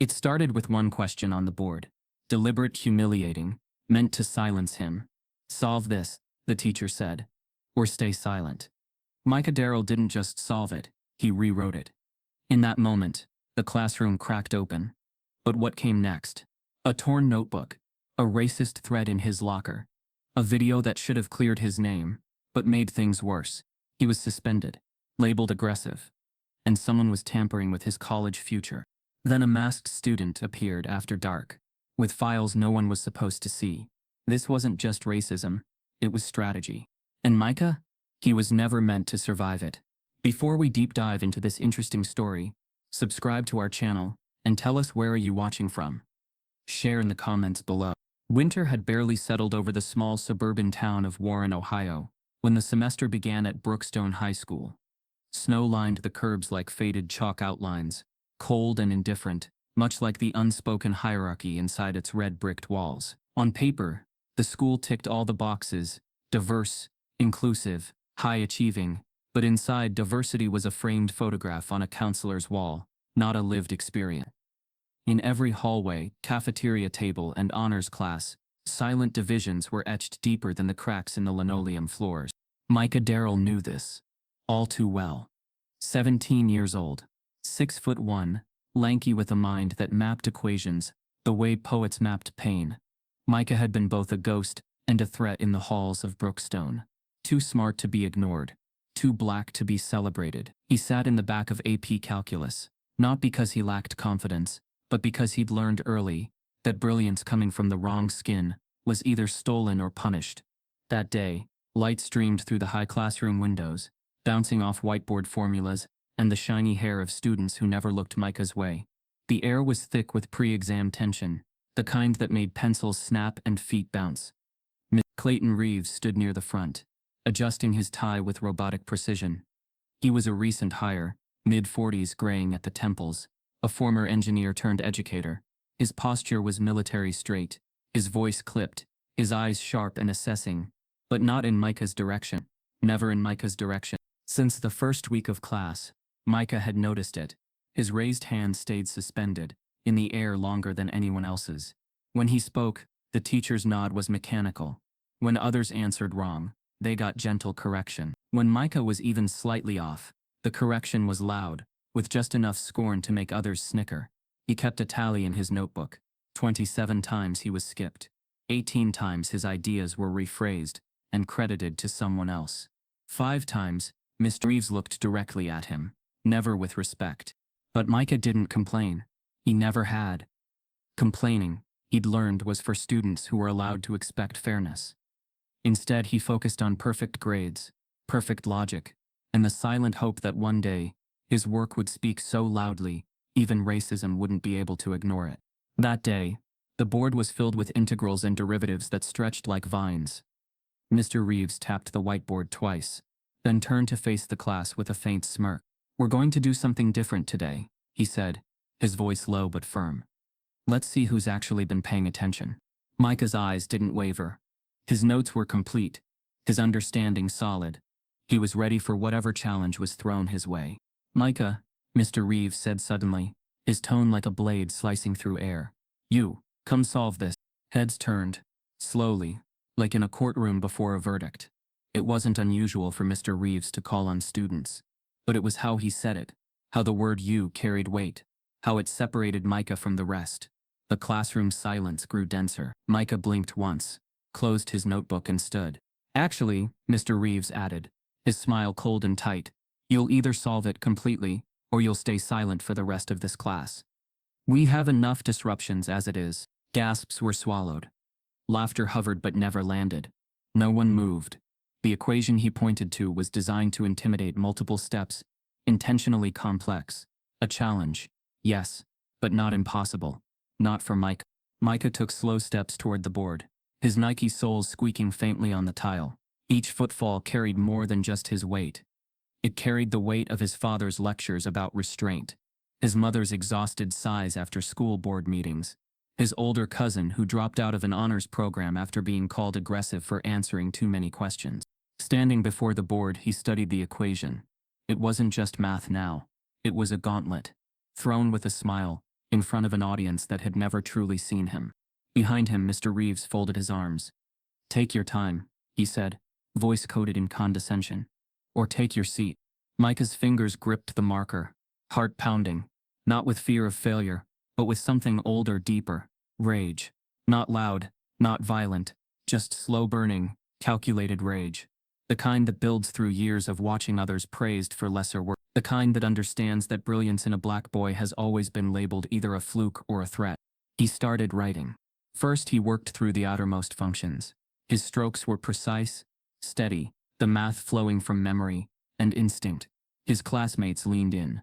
It started with one question on the board. Deliberate humiliating, meant to silence him. Solve this, the teacher said. Or stay silent. Micah Darrell didn't just solve it, he rewrote it. In that moment, the classroom cracked open. But what came next? A torn notebook, a racist thread in his locker, a video that should have cleared his name, but made things worse. He was suspended, labeled aggressive, and someone was tampering with his college future. Then a masked student appeared after dark, with files no one was supposed to see. This wasn't just racism, it was strategy. And Micah? He was never meant to survive it. Before we deep dive into this interesting story, subscribe to our channel, and tell us where are you watching from. Share in the comments below. Winter had barely settled over the small suburban town of Warren, Ohio, when the semester began at Brookstone High School. Snow lined the curbs like faded chalk outlines, cold and indifferent, much like the unspoken hierarchy inside its red-bricked walls. On paper, the school ticked all the boxes: diverse, inclusive, high-achieving, but inside, diversity was a framed photograph on a counselor's wall, not a lived experience. In every hallway, cafeteria table, and honors class, silent divisions were etched deeper than the cracks in the linoleum floors. Micah Darrell knew this all too well. 17 years old, 6'1", lanky with a mind that mapped equations the way poets mapped pain. Micah had been both a ghost and a threat in the halls of Brookstone. Too smart to be ignored, too black to be celebrated. He sat in the back of AP Calculus, not because he lacked confidence, but because he'd learned early that brilliance coming from the wrong skin was either stolen or punished. That day, light streamed through the high classroom windows, bouncing off whiteboard formulas and the shiny hair of students who never looked Micah's way. The air was thick with pre-exam tension, the kind that made pencils snap and feet bounce. Clayton Reeves stood near the front, adjusting his tie with robotic precision. He was a recent hire, mid-40s, graying at the temples, a former engineer turned educator. His posture was military straight, his voice clipped, his eyes sharp and assessing, but not in Micah's direction. Never in Micah's direction. Since the first week of class, Micah had noticed it. His raised hand stayed suspended, in the air longer than anyone else's. When he spoke, the teacher's nod was mechanical. When others answered wrong, they got gentle correction. When Micah was even slightly off, the correction was loud, with just enough scorn to make others snicker. He kept a tally in his notebook. 27 times he was skipped. 18 times his ideas were rephrased and credited to someone else. 5 times, Mr. Reeves looked directly at him, never with respect. But Micah didn't complain. He never had. Complaining, he'd learned, was for students who were allowed to expect fairness. Instead, he focused on perfect grades, perfect logic, and the silent hope that one day, his work would speak so loudly, even racism wouldn't be able to ignore it. That day, the board was filled with integrals and derivatives that stretched like vines. Mr. Reeves tapped the whiteboard twice, then turned to face the class with a faint smirk. "We're going to do something different today," he said, his voice low but firm. "Let's see who's actually been paying attention." Micah's eyes didn't waver. His notes were complete, his understanding solid. He was ready for whatever challenge was thrown his way. "Micah," Mr. Reeves said suddenly, his tone like a blade slicing through air. "You, come solve this." Heads turned, slowly, like in a courtroom before a verdict. It wasn't unusual for Mr. Reeves to call on students, but it was how he said it, how the word "you" carried weight, how it separated Micah from the rest. The classroom silence grew denser. Micah blinked once, closed his notebook and stood. "Actually," Mr. Reeves added, his smile cold and tight, "you'll either solve it completely, or you'll stay silent for the rest of this class. We have enough disruptions as it is." Gasps were swallowed. Laughter hovered but never landed. No one moved. The equation he pointed to was designed to intimidate multiple steps, intentionally complex. A challenge, yes, but not impossible. Not for Micah. Micah took slow steps toward the board, his Nike soles squeaking faintly on the tile. Each footfall carried more than just his weight. It carried the weight of his father's lectures about restraint, his mother's exhausted sighs after school board meetings, his older cousin who dropped out of an honors program after being called aggressive for answering too many questions. Standing before the board, he studied the equation. It wasn't just math now. It was a gauntlet. Thrown with a smile, in front of an audience that had never truly seen him. Behind him, Mr. Reeves folded his arms. "Take your time," he said, voice coated in condescension. "Or take your seat." Micah's fingers gripped the marker, heart pounding, not with fear of failure, but with something older, deeper, rage. Not loud, not violent, just slow-burning, calculated rage. The kind that builds through years of watching others praised for lesser work. The kind that understands that brilliance in a black boy has always been labeled either a fluke or a threat. He started writing. First, he worked through the outermost functions. His strokes were precise, steady, the math flowing from memory and instinct. His classmates leaned in.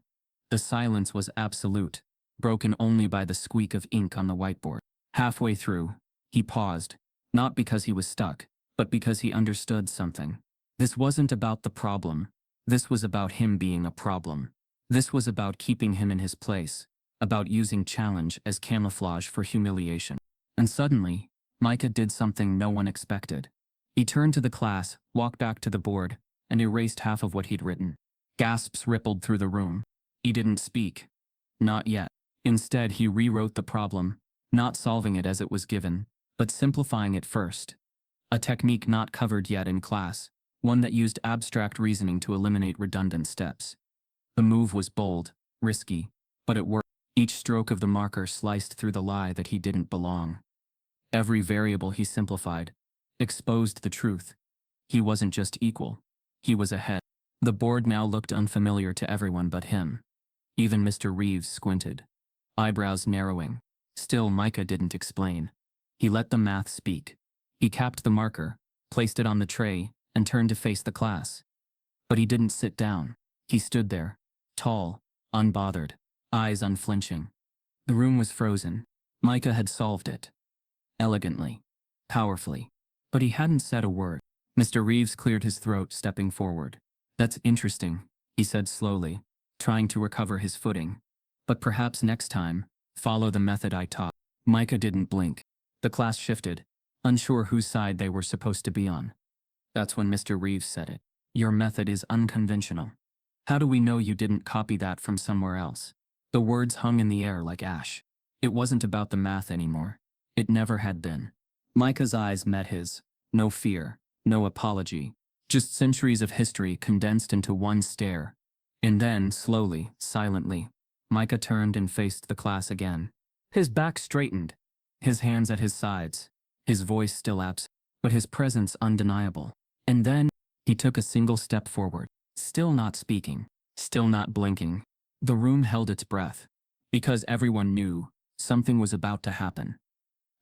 The silence was absolute, broken only by the squeak of ink on the whiteboard. Halfway through, he paused, not because he was stuck, but because he understood something. This wasn't about the problem. This was about him being a problem. This was about keeping him in his place, about using challenge as camouflage for humiliation. And suddenly, Micah did something no one expected. He turned to the class, walked back to the board, and erased half of what he'd written. Gasps rippled through the room. He didn't speak. Not yet. Instead, he rewrote the problem, not solving it as it was given, but simplifying it first. A technique not covered yet in class, one that used abstract reasoning to eliminate redundant steps. The move was bold, risky, but it worked. Each stroke of the marker sliced through the lie that he didn't belong. Every variable he simplified exposed the truth. He wasn't just equal. He was ahead. The board now looked unfamiliar to everyone but him. Even Mr. Reeves squinted, eyebrows narrowing. Still, Micah didn't explain. He let the math speak. He capped the marker, placed it on the tray, and turned to face the class. But he didn't sit down. He stood there, tall, unbothered, eyes unflinching. The room was frozen. Micah had solved it. Elegantly. Powerfully. But he hadn't said a word. Mr. Reeves cleared his throat, stepping forward. "That's interesting," he said slowly, trying to recover his footing. "But perhaps next time, follow the method I taught." Micah didn't blink. The class shifted, unsure whose side they were supposed to be on. That's when Mr. Reeves said it. "Your method is unconventional. How do we know you didn't copy that from somewhere else?" The words hung in the air like ash. It wasn't about the math anymore. It never had been. Micah's eyes met his. No fear, no apology. Just centuries of history condensed into one stare. And then, slowly, silently, Micah turned and faced the class again. His back straightened, his hands at his sides, his voice still absent, but his presence undeniable. And then, he took a single step forward, still not speaking, still not blinking. The room held its breath, because everyone knew something was about to happen.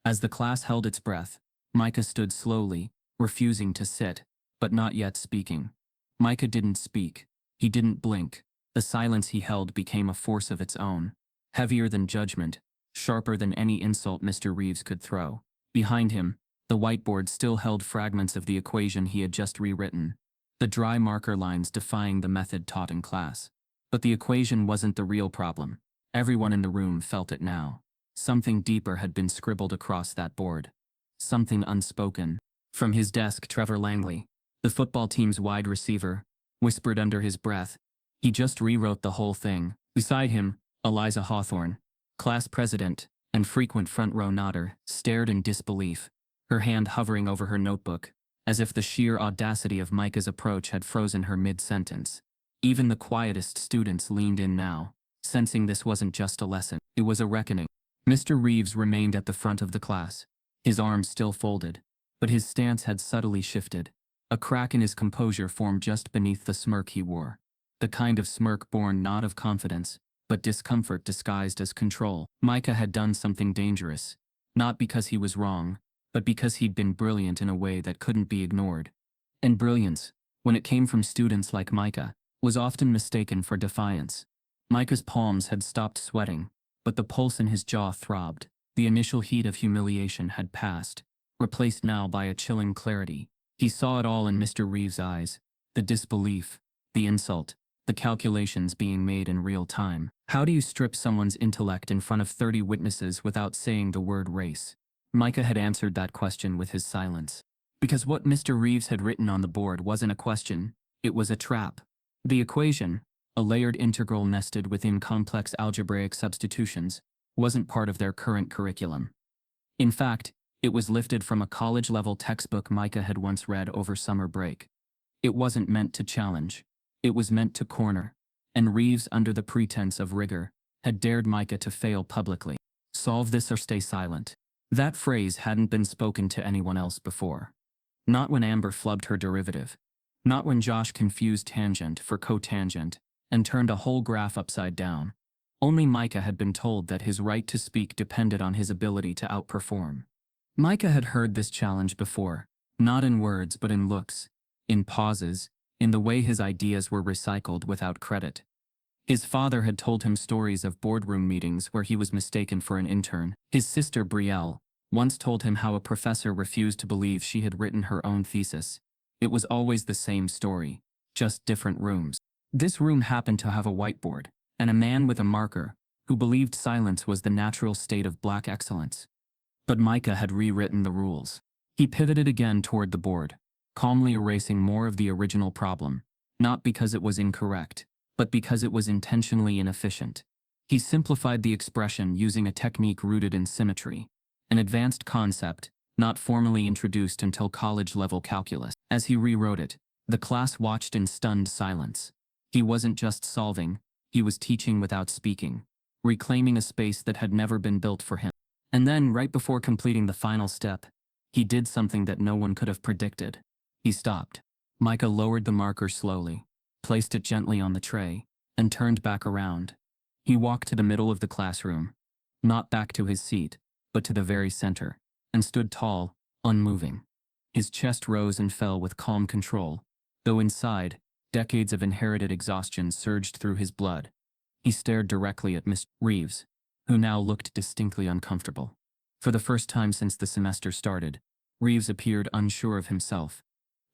As the class held its breath, Micah stood slowly, refusing to sit, but not yet speaking. Micah didn't speak. He didn't blink. The silence he held became a force of its own, heavier than judgment, sharper than any insult Mr. Reeves could throw. Behind him, the whiteboard still held fragments of the equation he had just rewritten, the dry marker lines defying the method taught in class. But the equation wasn't the real problem. Everyone in the room felt it now. Something deeper had been scribbled across that board. Something unspoken. From his desk, Trevor Langley, the football team's wide receiver, whispered under his breath, "He just rewrote the whole thing." Beside him, Eliza Hawthorne, class president and frequent front-row nodder, stared in disbelief, her hand hovering over her notebook, as if the sheer audacity of Micah's approach had frozen her mid-sentence. Even the quietest students leaned in now, sensing this wasn't just a lesson, it was a reckoning. Mr. Reeves remained at the front of the class, his arms still folded, but his stance had subtly shifted. A crack in his composure formed just beneath the smirk he wore, the kind of smirk born not of confidence, but discomfort disguised as control. Micah had done something dangerous, not because he was wrong, but because he'd been brilliant in a way that couldn't be ignored. And brilliance, when it came from students like Micah, was often mistaken for defiance. Micah's palms had stopped sweating, but the pulse in his jaw throbbed. The initial heat of humiliation had passed, replaced now by a chilling clarity. He saw it all in Mr. Reeves' eyes, the disbelief, the insult, the calculations being made in real time. How do you strip someone's intellect in front of 30 witnesses without saying the word race? Micah had answered that question with his silence. Because what Mr. Reeves had written on the board wasn't a question, it was a trap. The equation, a layered integral nested within complex algebraic substitutions, wasn't part of their current curriculum. In fact, it was lifted from a college-level textbook Micah had once read over summer break. It wasn't meant to challenge. It was meant to corner. And Reeves, under the pretense of rigor, had dared Micah to fail publicly. Solve this or stay silent. That phrase hadn't been spoken to anyone else before. Not when Amber flubbed her derivative. Not when Josh confused tangent for cotangent and turned a whole graph upside down. Only Micah had been told that his right to speak depended on his ability to outperform. Micah had heard this challenge before, not in words but in looks, in pauses, in the way his ideas were recycled without credit. His father had told him stories of boardroom meetings where he was mistaken for an intern. His sister Brielle once told him how a professor refused to believe she had written her own thesis. It was always the same story, just different rooms. This room happened to have a whiteboard, and a man with a marker, who believed silence was the natural state of black excellence. But Micah had rewritten the rules. He pivoted again toward the board, calmly erasing more of the original problem, not because it was incorrect, but because it was intentionally inefficient. He simplified the expression using a technique rooted in symmetry, an advanced concept, not formally introduced until college-level calculus. As he rewrote it, the class watched in stunned silence. He wasn't just solving, he was teaching without speaking, reclaiming a space that had never been built for him. And then, right before completing the final step, he did something that no one could have predicted. He stopped. Micah lowered the marker slowly, placed it gently on the tray, and turned back around. He walked to the middle of the classroom, not back to his seat, but to the very center, and stood tall, unmoving. His chest rose and fell with calm control, though inside, decades of inherited exhaustion surged through his blood. He stared directly at Miss Reeves, who now looked distinctly uncomfortable. For the first time since the semester started, Reeves appeared unsure of himself.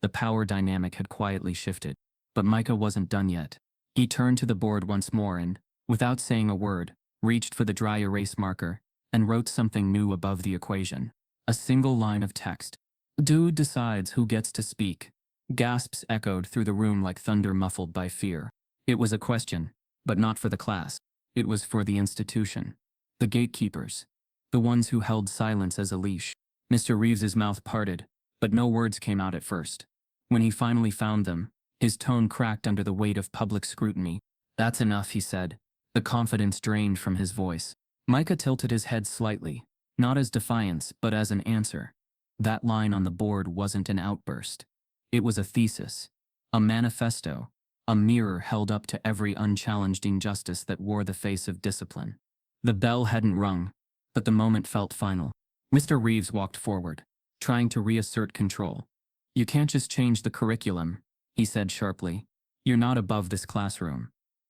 The power dynamic had quietly shifted, but Micah wasn't done yet. He turned to the board once more and, without saying a word, reached for the dry erase marker and wrote something new above the equation. A single line of text. "Dude decides who gets to speak." Gasps echoed through the room like thunder muffled by fear. It was a question, but not for the class. It was for the institution. The gatekeepers. The ones who held silence as a leash. Mr. Reeves's mouth parted, but no words came out at first. When he finally found them, his tone cracked under the weight of public scrutiny. "That's enough," he said. The confidence drained from his voice. Micah tilted his head slightly, not as defiance, but as an answer. That line on the board wasn't an outburst. It was a thesis, a manifesto, a mirror held up to every unchallenged injustice that wore the face of discipline. The bell hadn't rung, but the moment felt final. Mr. Reeves walked forward, trying to reassert control. "You can't just change the curriculum," he said sharply. "You're not above this classroom."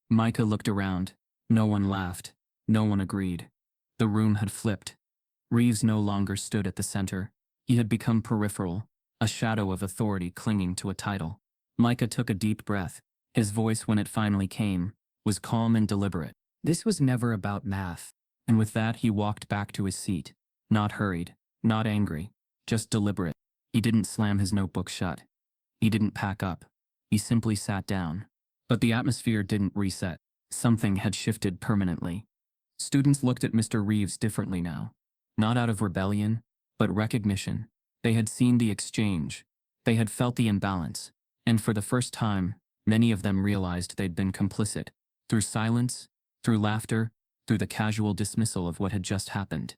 Micah looked around. No one laughed. No one agreed. The room had flipped. Reeves no longer stood at the center. He had become peripheral, a shadow of authority clinging to a title. Micah took a deep breath. His voice, when it finally came, was calm and deliberate. This was never about math. And with that, he walked back to his seat. Not hurried, not angry, just deliberate. He didn't slam his notebook shut. He didn't pack up. He simply sat down. But the atmosphere didn't reset. Something had shifted permanently. Students looked at Mr. Reeves differently now. Not out of rebellion, but recognition. They had seen the exchange. They had felt the imbalance. And for the first time, many of them realized they'd been complicit. Through silence, through laughter, through the casual dismissal of what had just happened.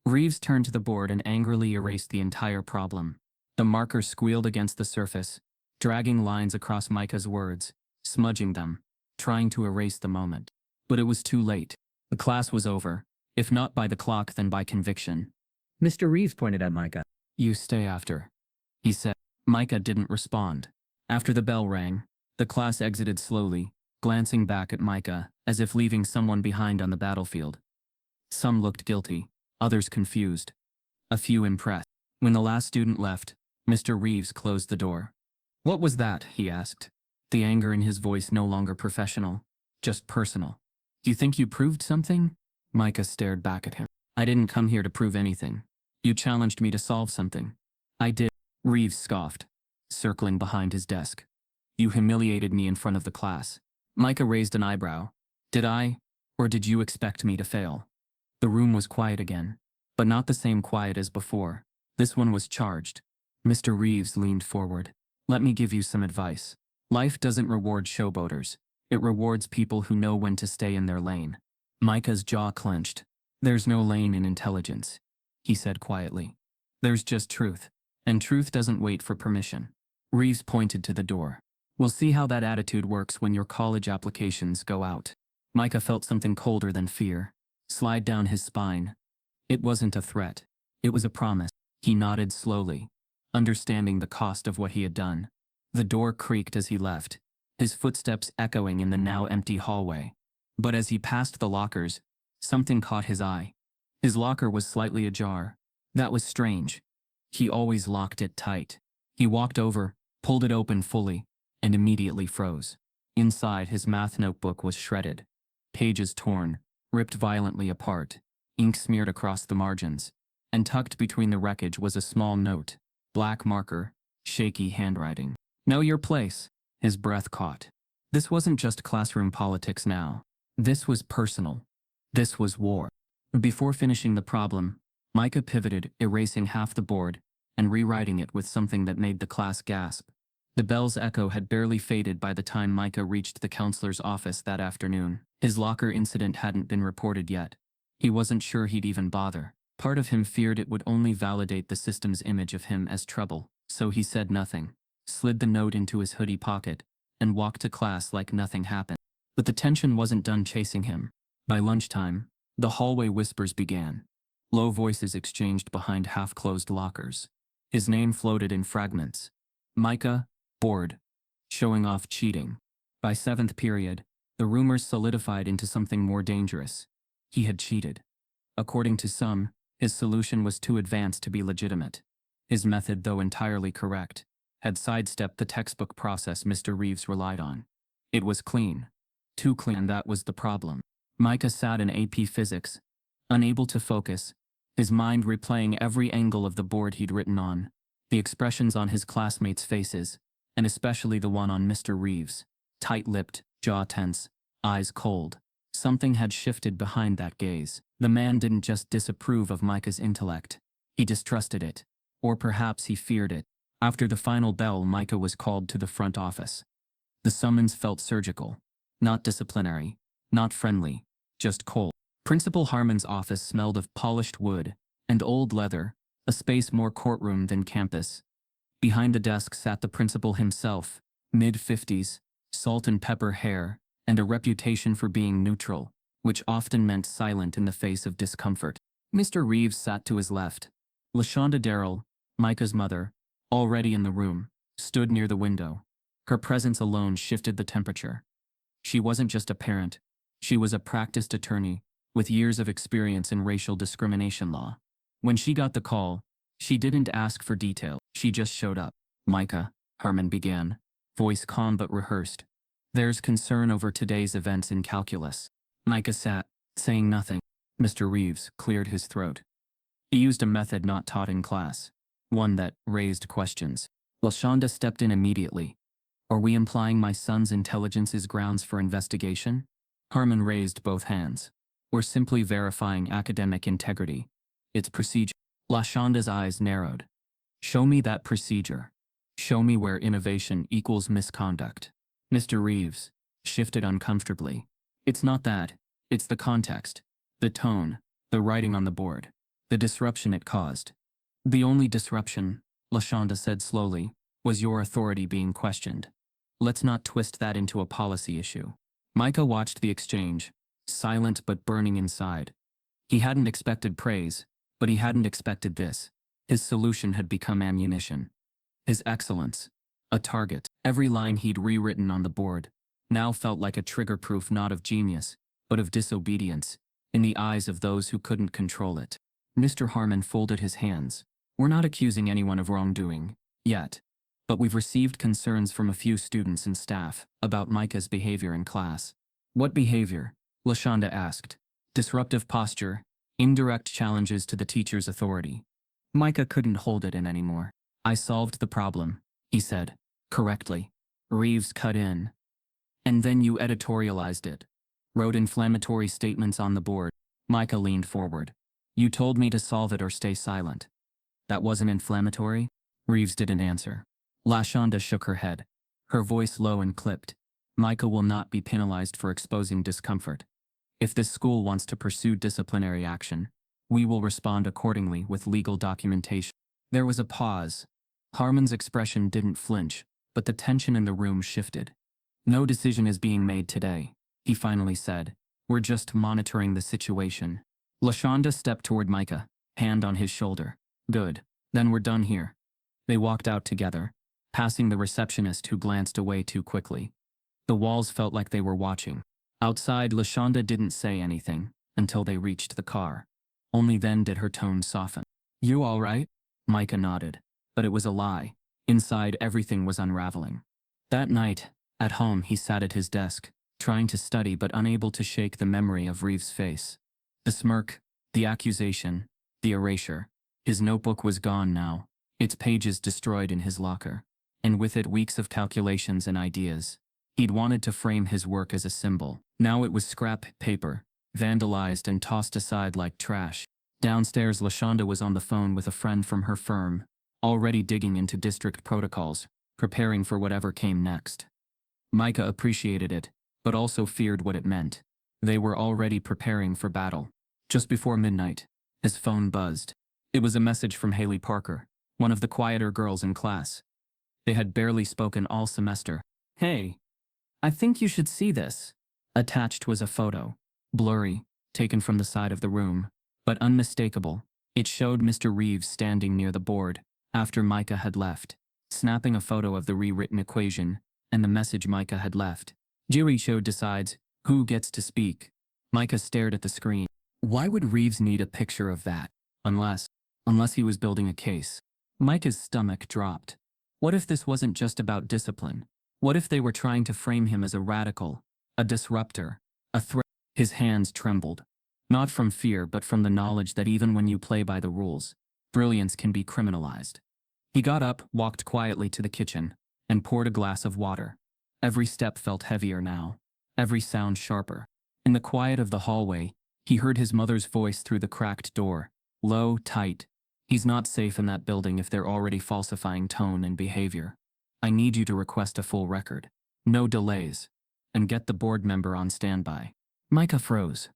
Reeves turned to the board and angrily erased the entire problem. The marker squealed against the surface, dragging lines across Micah's words, smudging them, trying to erase the moment. But it was too late. The class was over, if not by the clock then by conviction. Mr. Reeves pointed at Micah. "You stay after," he said. Micah didn't respond. After the bell rang, the class exited slowly, glancing back at Micah as if leaving someone behind on the battlefield. Some looked guilty, others confused, a few impressed. When the last student left, Mr. Reeves closed the door. "What was that?" he asked, the anger in his voice no longer professional, just personal. "Do you think you proved something?" Micah stared back at him. "I didn't come here to prove anything. You challenged me to solve something." "I did," Reeves scoffed, circling behind his desk. "You humiliated me in front of the class." Micah raised an eyebrow. "Did I? Or did you expect me to fail?" The room was quiet again, but not the same quiet as before. This one was charged. Mr. Reeves leaned forward. Let me give you some advice. Life doesn't reward showboaters. It rewards people who know when to stay in their lane. Micah's jaw clenched. There's no lane in intelligence, he said quietly. There's just truth, and truth doesn't wait for permission. Reeves pointed to the door. We'll see how that attitude works when your college applications go out. Micah felt something colder than fear slide down his spine. It wasn't a threat. It was a promise. He nodded slowly, understanding the cost of what he had done. The door creaked as he left, his footsteps echoing in the now empty hallway. But as he passed the lockers, something caught his eye. His locker was slightly ajar. That was strange. He always locked it tight. He walked over, pulled it open fully, and immediately froze. Inside, his math notebook was shredded. Pages torn, ripped violently apart, ink smeared across the margins, and tucked between the wreckage was a small note. Black marker, shaky handwriting. Know your place. His breath caught. This wasn't just classroom politics now. This was personal. This was war. Before finishing the problem, Micah pivoted, erasing half the board and rewriting it with something that made the class gasp. The bell's echo had barely faded by the time Micah reached the counselor's office that afternoon. His locker incident hadn't been reported yet. He wasn't sure he'd even bother. Part of him feared it would only validate the system's image of him as trouble, so he said nothing, slid the note into his hoodie pocket, and walked to class like nothing happened. But the tension wasn't done chasing him. By lunchtime, the hallway whispers began. Low voices exchanged behind half-closed lockers. His name floated in fragments. Micah, bored, showing off cheating. By seventh period, the rumors solidified into something more dangerous. He had cheated. According to some, his solution was too advanced to be legitimate. His method, though entirely correct, had sidestepped the textbook process Mr. Reeves relied on. It was clean. Too clean, and that was the problem. Micah sat in AP Physics, unable to focus, his mind replaying every angle of the board he'd written on, the expressions on his classmates' faces, and especially the one on Mr. Reeves. Tight-lipped, jaw tense, eyes cold. Something had shifted behind that gaze. The man didn't just disapprove of Micah's intellect. He distrusted it. Or perhaps he feared it. After the final bell, Micah was called to the front office. The summons felt surgical. Not disciplinary. Not friendly. Just cold. Principal Harmon's office smelled of polished wood and old leather, a space more courtroom than campus. Behind the desk sat the principal himself, mid-50s, salt and pepper hair, and a reputation for being neutral, which often meant silent in the face of discomfort. Mr. Reeves sat to his left. LaShonda Darrell, Micah's mother, already in the room, stood near the window. Her presence alone shifted the temperature. She wasn't just a parent. She was a practiced attorney, with years of experience in racial discrimination law. When she got the call, she didn't ask for detail. She just showed up. Micah, Harmon began, voice calm but rehearsed. There's concern over today's events in calculus. Micah sat, saying nothing. Mr. Reeves cleared his throat. He used a method not taught in class, one that raised questions. LaShonda stepped in immediately. Are we implying my son's intelligence is grounds for investigation? Harmon raised both hands. We're simply verifying academic integrity. It's procedure. LaShonda's eyes narrowed. Show me that procedure. Show me where innovation equals misconduct. Mr. Reeves shifted uncomfortably. It's not that. It's the context, the tone, the writing on the board, the disruption it caused. The only disruption, LaShonda said slowly, was your authority being questioned. Let's not twist that into a policy issue. Micah watched the exchange, silent but burning inside. He hadn't expected praise, but he hadn't expected this. His solution had become ammunition. His excellence, a target. Every line he'd rewritten on the board now felt like a trigger-proof not of genius, but of disobedience, in the eyes of those who couldn't control it. Mr. Harmon folded his hands. We're not accusing anyone of wrongdoing, yet. But we've received concerns from a few students and staff about Micah's behavior in class. What behavior? LaShonda asked. Disruptive posture, indirect challenges to the teacher's authority. Micah couldn't hold it in anymore. I solved the problem, he said, correctly. Reeves cut in. And then you editorialized it. Wrote inflammatory statements on the board. Micah leaned forward. You told me to solve it or stay silent. That wasn't inflammatory? Reeves didn't answer. LaShonda shook her head, her voice low and clipped. Micah will not be penalized for exposing discomfort. If this school wants to pursue disciplinary action, we will respond accordingly with legal documentation. There was a pause. Harmon's expression didn't flinch, but the tension in the room shifted. No decision is being made today, he finally said. We're just monitoring the situation. LaShonda stepped toward Micah, hand on his shoulder. Good. Then we're done here. They walked out together, passing the receptionist who glanced away too quickly. The walls felt like they were watching. Outside, LaShonda didn't say anything until they reached the car. Only then did her tone soften. You all right? Micah nodded. But it was a lie. Inside, everything was unraveling. That night, at home, he sat at his desk, trying to study but unable to shake the memory of Reeves' face. The smirk, the accusation, the erasure. His notebook was gone now, its pages destroyed in his locker. And with it weeks of calculations and ideas. He'd wanted to frame his work as a symbol. Now it was scrap paper, vandalized and tossed aside like trash. Downstairs, LaShonda was on the phone with a friend from her firm, already digging into district protocols, preparing for whatever came next. Micah appreciated it, but also feared what it meant. They were already preparing for battle. Just before midnight, his phone buzzed. It was a message from Haley Parker, one of the quieter girls in class. They had barely spoken all semester. Hey, I think you should see this. Attached was a photo, blurry, taken from the side of the room, but unmistakable. It showed Mr. Reeves standing near the board, after Micah had left, snapping a photo of the rewritten equation, and the message Micah had left. Jury show decides who gets to speak. Micah stared at the screen. Why would Reeves need a picture of that? Unless he was building a case. Micah's stomach dropped. What if this wasn't just about discipline? What if they were trying to frame him as a radical, a disruptor, a threat? His hands trembled. Not from fear, but from the knowledge that even when you play by the rules, brilliance can be criminalized. He got up, walked quietly to the kitchen, and poured a glass of water. Every step felt heavier now, every sound sharper. In the quiet of the hallway, he heard his mother's voice through the cracked door, low, tight. He's not safe in that building if they're already falsifying tone and behavior. I need you to request a full record. No delays. And get the board member on standby. Micah froze.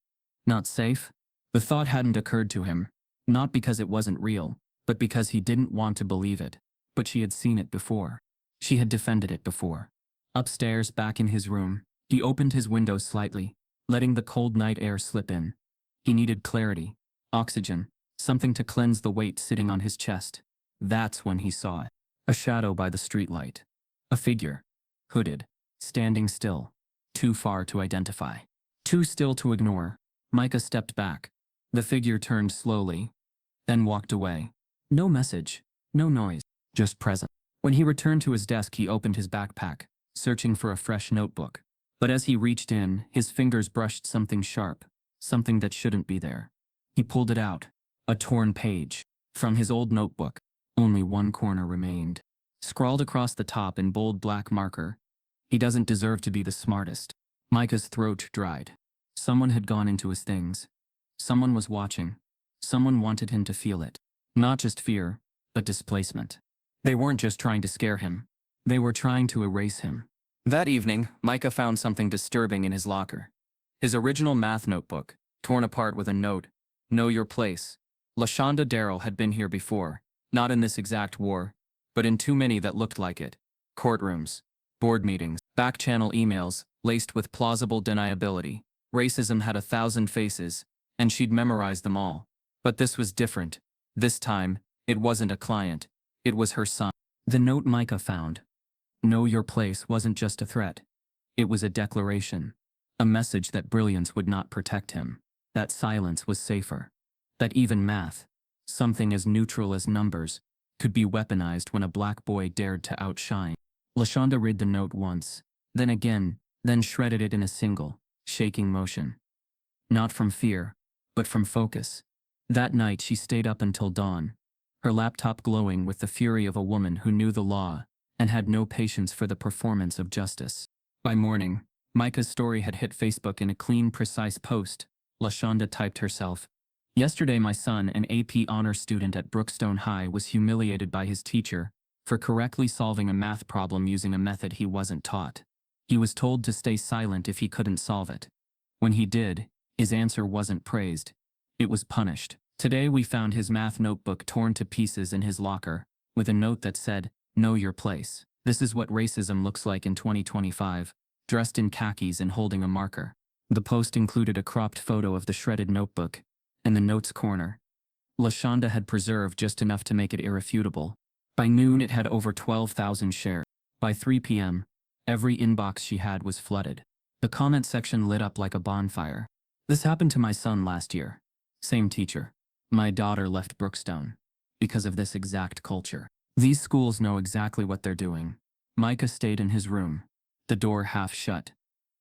Not safe? The thought hadn't occurred to him, not because it wasn't real, but because he didn't want to believe it. But she had seen it before. She had defended it before. Upstairs, back in his room, he opened his window slightly, letting the cold night air slip in. He needed clarity, oxygen, something to cleanse the weight sitting on his chest. That's when he saw it. A shadow by the streetlight. A figure. Hooded. Standing still. Too far to identify. Too still to ignore. Micah stepped back. The figure turned slowly, then walked away. No message. No noise. Just present. When he returned to his desk, he opened his backpack, searching for a fresh notebook. But as he reached in, his fingers brushed something sharp, something that shouldn't be there. He pulled it out. A torn page. From his old notebook. Only one corner remained. Scrawled across the top in bold black marker. He doesn't deserve to be the smartest. Micah's throat dried. Someone had gone into his things. Someone was watching. Someone wanted him to feel it. Not just fear, but displacement. They weren't just trying to scare him. They were trying to erase him. That evening, Micah found something disturbing in his locker. His original math notebook, torn apart with a note. Know your place. LaShonda Darrell had been here before, not in this exact war, but in too many that looked like it. Courtrooms, board meetings, back-channel emails, laced with plausible deniability. Racism had 1,000 faces, and she'd memorized them all. But this was different. This time, it wasn't a client. It was her son. The note Micah found. Know your place wasn't just a threat. It was a declaration. A message that brilliance would not protect him. That silence was safer. That even math, something as neutral as numbers, could be weaponized when a black boy dared to outshine. LaShonda read the note once, then again, then shredded it in a single, shaking motion. Not from fear, but from focus. That night she stayed up until dawn, her laptop glowing with the fury of a woman who knew the law and had no patience for the performance of justice. By morning, Micah's story had hit Facebook in a clean, precise post. LaShonda typed herself. Yesterday my son, an AP honor student at Brookstone High, was humiliated by his teacher for correctly solving a math problem using a method he wasn't taught. He was told to stay silent if he couldn't solve it. When he did, his answer wasn't praised. It was punished. Today we found his math notebook torn to pieces in his locker, with a note that said, "Know your place." This is what racism looks like in 2025, dressed in khakis and holding a marker. The post included a cropped photo of the shredded notebook. In the notes corner, LaShonda had preserved just enough to make it irrefutable. By noon it had over 12,000 shares. By 3 p.m., every inbox she had was flooded. The comment section lit up like a bonfire. "This happened to my son last year. Same teacher. My daughter left Brookstone because of this exact culture. These schools know exactly what they're doing." Micah stayed in his room, the door half shut.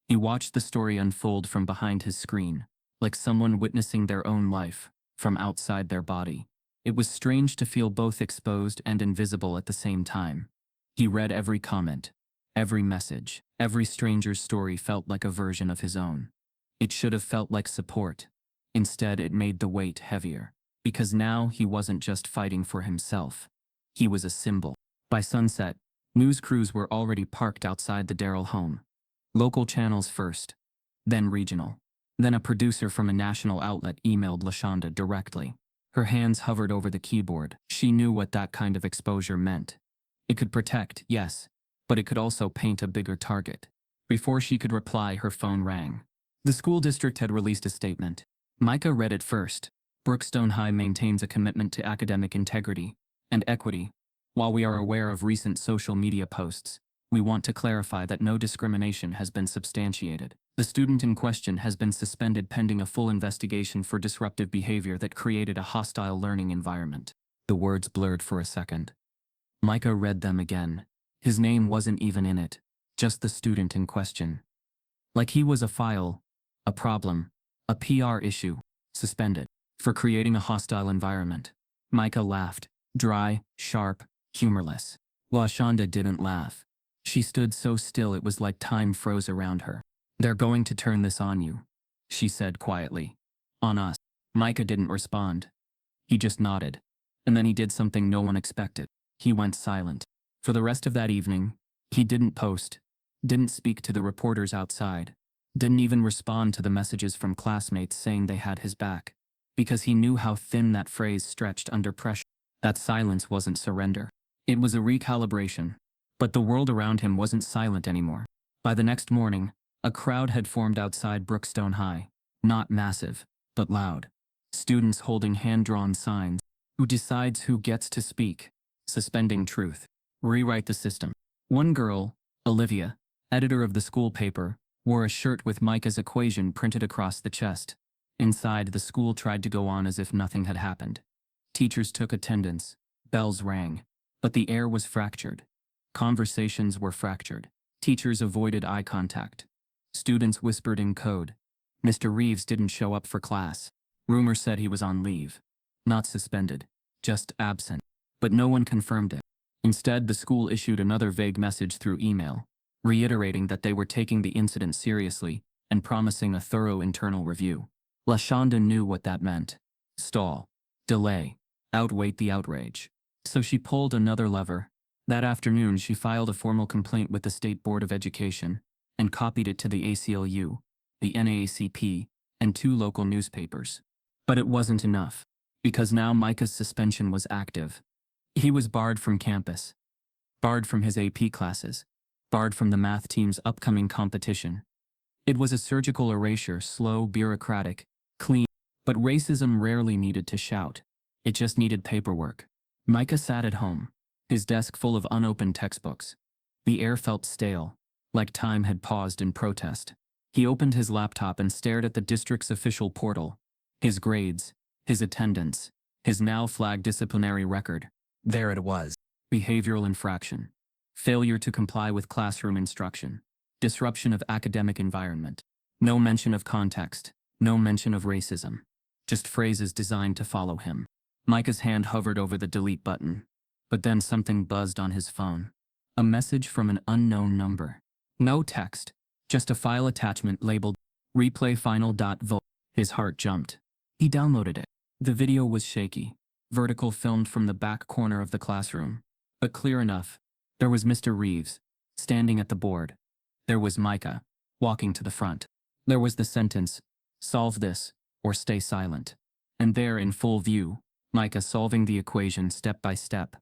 He watched the story unfold from behind his screen, like someone witnessing their own life from outside their body. It was strange to feel both exposed and invisible at the same time. He read every comment, every message, every stranger's story felt like a version of his own. It should have felt like support. Instead, it made the weight heavier, because now he wasn't just fighting for himself. He was a symbol. By sunset, news crews were already parked outside the Darrell home. Local channels first, then regional. Then a producer from a national outlet emailed LaShonda directly. Her hands hovered over the keyboard. She knew what that kind of exposure meant. It could protect, yes, but it could also paint a bigger target. Before she could reply, her phone rang. The school district had released a statement. Micah read it first. Brookstone High maintains a commitment to academic integrity and equity. While we are aware of recent social media posts, we want to clarify that no discrimination has been substantiated. The student in question has been suspended pending a full investigation for disruptive behavior that created a hostile learning environment. The words blurred for a second. Micah read them again. His name wasn't even in it, just the student in question. Like he was a file, a problem, a PR issue, suspended, for creating a hostile environment. Micah laughed, dry, sharp, humorless. LaShonda didn't laugh. She stood so still it was like time froze around her. "They're going to turn this on you," she said quietly. "On us." Micah didn't respond. He just nodded. And then he did something no one expected. He went silent. For the rest of that evening, he didn't post, didn't speak to the reporters outside, didn't even respond to the messages from classmates saying they had his back, because he knew how thin that phrase stretched under pressure. That silence wasn't surrender. It was a recalibration. But the world around him wasn't silent anymore. By the next morning, a crowd had formed outside Brookstone High. Not massive, but loud. Students holding hand-drawn signs. Who decides who gets to speak? Suspending truth. Rewrite the system. One girl, Olivia, editor of the school paper, wore a shirt with Micah's equation printed across the chest. Inside, the school tried to go on as if nothing had happened. Teachers took attendance. Bells rang. But the air was fractured. Conversations were fractured. Teachers avoided eye contact. Students whispered in code. Mr. Reeves didn't show up for class. Rumor said he was on leave. Not suspended, just absent. But no one confirmed it. Instead, the school issued another vague message through email, reiterating that they were taking the incident seriously and promising a thorough internal review. LaShonda knew what that meant. Stall. Delay. Outwait the outrage. So she pulled another lever. That afternoon, she filed a formal complaint with the State Board of Education and copied it to the ACLU, the NAACP, and 2 local newspapers. But it wasn't enough, because now Micah's suspension was active. He was barred from campus, barred from his AP classes, barred from the math team's upcoming competition. It was a surgical erasure, slow, bureaucratic, clean, but racism rarely needed to shout. It just needed paperwork. Micah sat at home, his desk full of unopened textbooks. The air felt stale, like time had paused in protest. He opened his laptop and stared at the district's official portal. His grades, his attendance, his now flagged disciplinary record. There it was. Behavioral infraction. Failure to comply with classroom instruction. Disruption of academic environment. No mention of context. No mention of racism. Just phrases designed to follow him. Micah's hand hovered over the delete button. But then something buzzed on his phone. A message from an unknown number. No text. Just a file attachment labeled replayfinal.vo. His heart jumped. He downloaded it. The video was shaky, vertical, filmed from the back corner of the classroom. But clear enough. There was Mr. Reeves, standing at the board. There was Micah, walking to the front. There was the sentence, "Solve this, or stay silent." And there, in full view, Micah solving the equation step by step.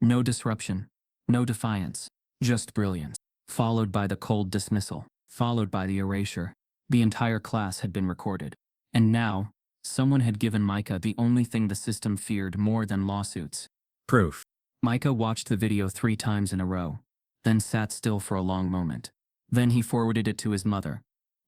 No disruption, no defiance, just brilliance. Followed by the cold dismissal, followed by the erasure. The entire class had been recorded. And now, someone had given Micah the only thing the system feared more than lawsuits. Proof. Micah watched the video 3 times in a row, then sat still for a long moment. Then he forwarded it to his mother.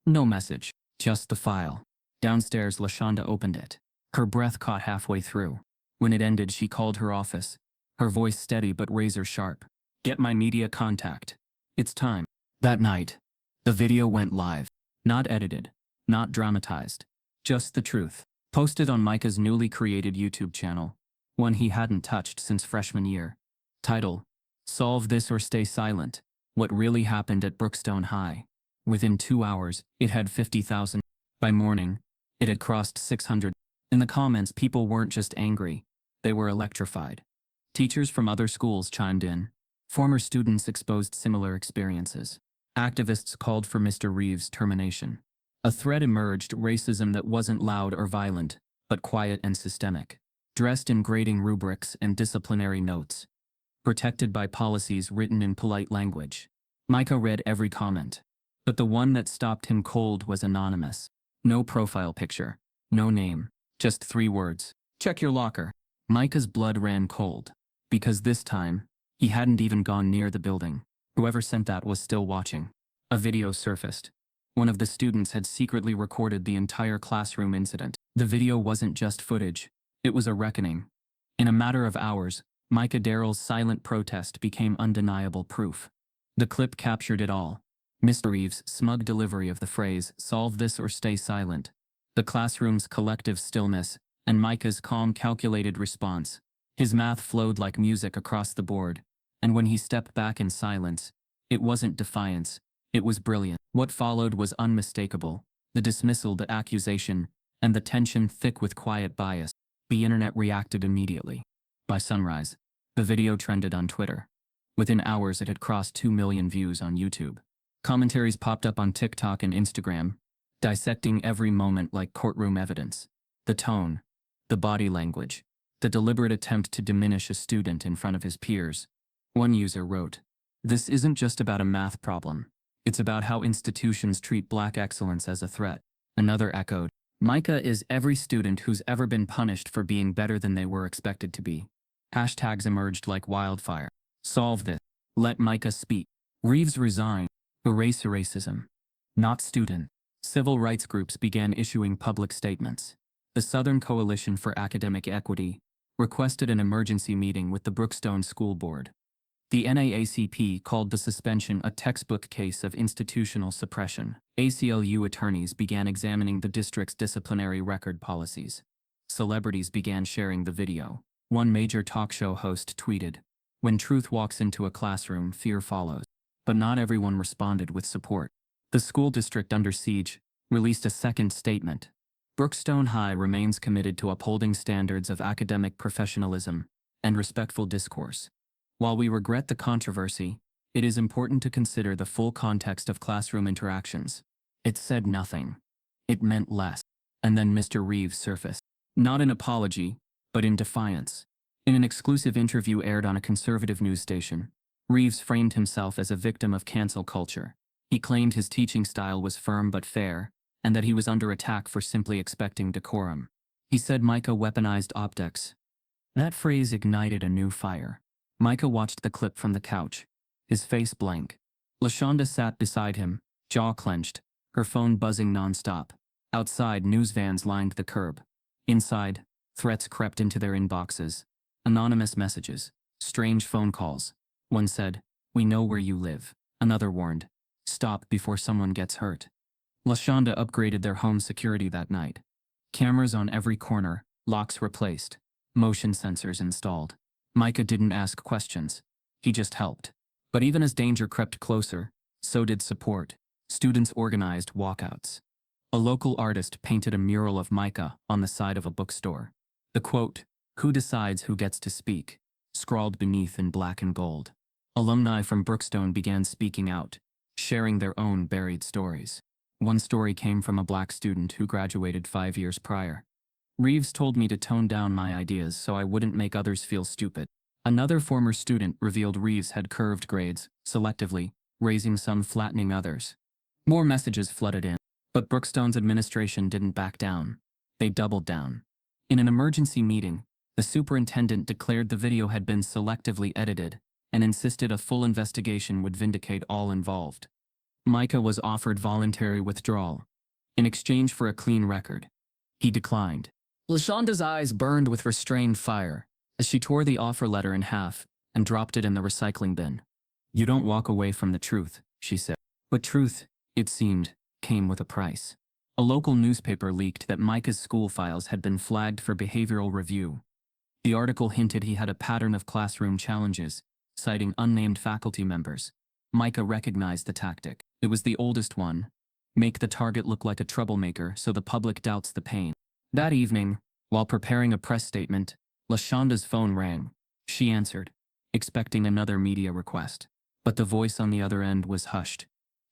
No message, just the file. Downstairs, LaShonda opened it. Her breath caught halfway through. When it ended, she called her office, her voice steady but razor sharp. "Get my media contact. It's time." That night, the video went live. Not edited, not dramatized. Just the truth. Posted on Micah's newly created YouTube channel, one he hadn't touched since freshman year. Title: Solve This or Stay Silent. What Really Happened at Brookstone High. Within 2 hours, it had 50,000. By morning, it had crossed 600. In the comments, people weren't just angry, they were electrified. Teachers from other schools chimed in. Former students exposed similar experiences. Activists called for Mr. Reeves' termination. A threat emerged: racism that wasn't loud or violent, but quiet and systemic. Dressed in grading rubrics and disciplinary notes. Protected by policies written in polite language. Micah read every comment. But the one that stopped him cold was anonymous. No profile picture, no name, just 3 words. "Check your locker." Micah's blood ran cold. Because this time, he hadn't even gone near the building. Whoever sent that was still watching. A video surfaced. One of the students had secretly recorded the entire classroom incident. The video wasn't just footage, it was a reckoning. In a matter of hours, Micah Darrell's silent protest became undeniable proof. The clip captured it all. Mr. Reeves' smug delivery of the phrase, "Solve this or stay silent," the classroom's collective stillness, and Micah's calm, calculated response. His math flowed like music across the board, and when he stepped back in silence, it wasn't defiance, it was brilliant. What followed was unmistakable: the dismissal, the accusation, and the tension thick with quiet bias. The internet reacted immediately. By sunrise, the video trended on Twitter. Within hours, it had crossed 2 million views on YouTube. Commentaries popped up on TikTok and Instagram, dissecting every moment like courtroom evidence. The tone, the body language, the deliberate attempt to diminish a student in front of his peers. One user wrote, "This isn't just about a math problem. It's about how institutions treat Black excellence as a threat." Another echoed, "Micah is every student who's ever been punished for being better than they were expected to be." Hashtags emerged like wildfire. "Solve this. Let Micah speak. Reeves resign. Erase racism." Not student. Civil rights groups began issuing public statements. The Southern Coalition for Academic Equity requested an emergency meeting with the Brookstone School Board. The NAACP called the suspension a textbook case of institutional suppression. ACLU attorneys began examining the district's disciplinary record policies. Celebrities began sharing the video. One major talk show host tweeted, "When truth walks into a classroom, fear follows." But not everyone responded with support. The school district, under siege, released a second statement. Brookstone High remains committed to upholding standards of academic professionalism and respectful discourse. While we regret the controversy, it is important to consider the full context of classroom interactions. It said nothing. It meant less. And then Mr. Reeves surfaced. Not in apology, but in defiance. In an exclusive interview aired on a conservative news station, Reeves framed himself as a victim of cancel culture. He claimed his teaching style was firm but fair, and that he was under attack for simply expecting decorum. He said Micah weaponized optics. That phrase ignited a new fire. Micah watched the clip from the couch, his face blank. LaShonda sat beside him, jaw clenched, her phone buzzing nonstop. Outside, news vans lined the curb. Inside, threats crept into their inboxes. Anonymous messages, strange phone calls. One said, "We know where you live." Another warned, "Stop before someone gets hurt." LaShonda upgraded their home security that night. Cameras on every corner, locks replaced, motion sensors installed. Micah didn't ask questions. He just helped. But even as danger crept closer, so did support. Students organized walkouts. A local artist painted a mural of Micah on the side of a bookstore. The quote, "Who decides who gets to speak?" scrawled beneath in black and gold. Alumni from Brookstone began speaking out, sharing their own buried stories. One story came from a black student who graduated 5 years prior. "Reeves told me to tone down my ideas so I wouldn't make others feel stupid." Another former student revealed Reeves had curved grades, selectively, raising some, flattening others. More messages flooded in. But Brookstone's administration didn't back down. They doubled down. In an emergency meeting, the superintendent declared the video had been selectively edited and insisted a full investigation would vindicate all involved. Micah was offered voluntary withdrawal in exchange for a clean record. He declined. LaShonda's eyes burned with restrained fire as she tore the offer letter in half and dropped it in the recycling bin. "You don't walk away from the truth," she said. But truth, it seemed, came with a price. A local newspaper leaked that Micah's school files had been flagged for behavioral review. The article hinted he had a pattern of classroom challenges, citing unnamed faculty members. Micah recognized the tactic. It was the oldest one. Make the target look like a troublemaker so the public doubts the pain. That evening, while preparing a press statement, LaShonda's phone rang. She answered, expecting another media request. But the voice on the other end was hushed,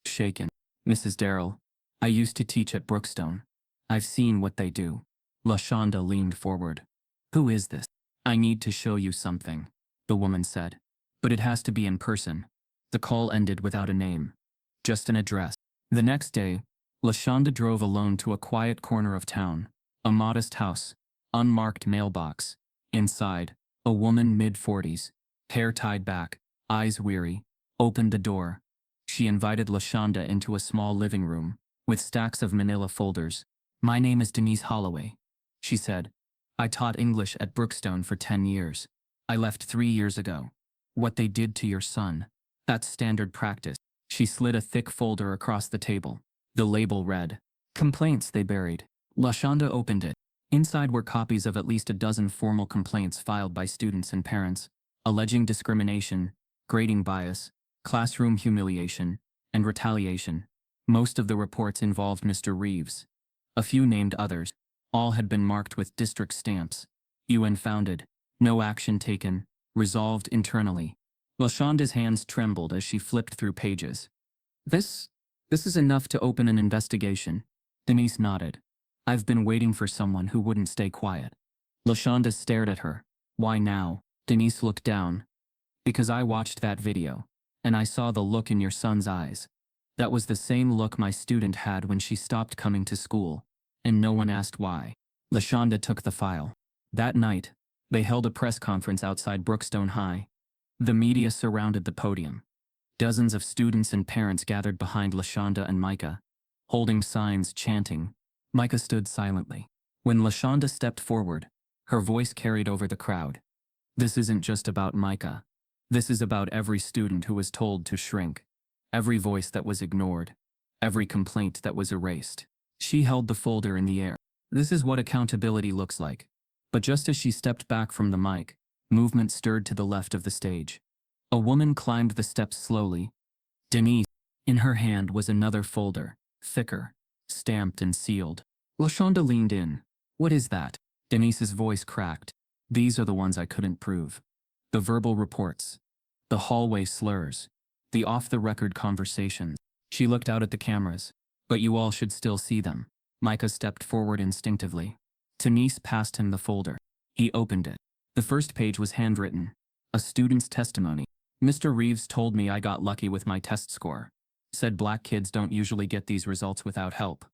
shaken. "Mrs. Darrell, I used to teach at Brookstone. I've seen what they do." LaShonda leaned forward. "Who is this?" "I need to show you something," the woman said. "But it has to be in person." The call ended without a name, just an address. The next day, LaShonda drove alone to a quiet corner of town, a modest house, unmarked mailbox. Inside, a woman mid-40s, hair tied back, eyes weary, opened the door. She invited LaShonda into a small living room, with stacks of manila folders. "My name is Denise Holloway," she said. "I taught English at Brookstone for 10 years. I left 3 years ago. What they did to your son, that's standard practice." She slid a thick folder across the table. The label read, "Complaints they buried." LaShonda opened it. Inside were copies of at least a dozen formal complaints filed by students and parents, alleging discrimination, grading bias, classroom humiliation, and retaliation. Most of the reports involved Mr. Reeves. A few named others. All had been marked with district stamps. UN founded. No action taken. Resolved internally. LaShonda's hands trembled as she flipped through pages. This is enough to open an investigation." Denise nodded. "I've been waiting for someone who wouldn't stay quiet." LaShonda stared at her. "Why now?" Denise looked down. "Because I watched that video, and I saw the look in your son's eyes. That was the same look my student had when she stopped coming to school, and no one asked why." LaShonda took the file. That night, they held a press conference outside Brookstone High. The media surrounded the podium. Dozens of students and parents gathered behind LaShonda and Micah, holding signs chanting. Micah stood silently. When LaShonda stepped forward, her voice carried over the crowd. "This isn't just about Micah. This is about every student who was told to shrink, every voice that was ignored, every complaint that was erased." She held the folder in the air. "This is what accountability looks like." But just as she stepped back from the mic, movement stirred to the left of the stage. A woman climbed the steps slowly. Denise. In her hand was another folder, thicker, stamped and sealed. LaShonda leaned in. "What is that?" Denise's voice cracked. "These are the ones I couldn't prove. The verbal reports, the hallway slurs, the off-the-record conversations." She looked out at the cameras. "But you all should still see them." Micah stepped forward instinctively. Denise passed him the folder. He opened it. The first page was handwritten. A student's testimony. "Mr. Reeves told me I got lucky with my test score. Said black kids don't usually get these results without help.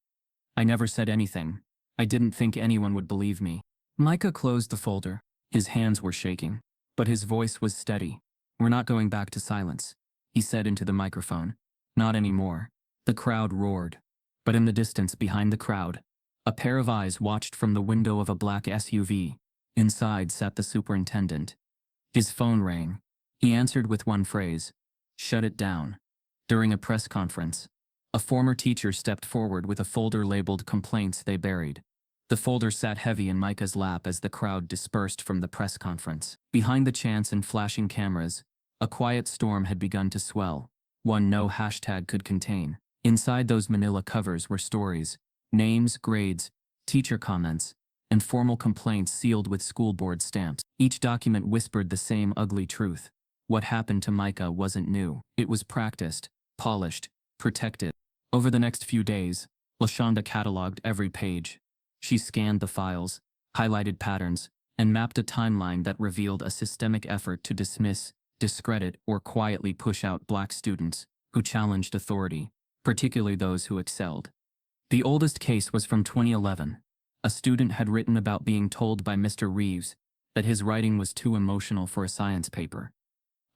I never said anything. I didn't think anyone would believe me." Micah closed the folder. His hands were shaking, but his voice was steady. "We're not going back to silence," he said into the microphone. "Not anymore." The crowd roared. But in the distance behind the crowd, a pair of eyes watched from the window of a black SUV. Inside sat the superintendent. His phone rang. He answered with one phrase, "Shut it down." During a press conference, a former teacher stepped forward with a folder labeled "Complaints They Buried." The folder sat heavy in Micah's lap as the crowd dispersed from the press conference. Behind the chants and flashing cameras, a quiet storm had begun to swell, one no hashtag could contain. Inside those manila covers were stories, Names, grades, teacher comments, and formal complaints sealed with school board stamps. Each document whispered the same ugly truth. What happened to Micah wasn't new. It was practiced, polished, protected. Over the next few days, LaShonda cataloged every page. She scanned the files, highlighted patterns, and mapped a timeline that revealed a systemic effort to dismiss, discredit, or quietly push out Black students who challenged authority, particularly those who excelled. The oldest case was from 2011. A student had written about being told by Mr. Reeves that his writing was too emotional for a science paper.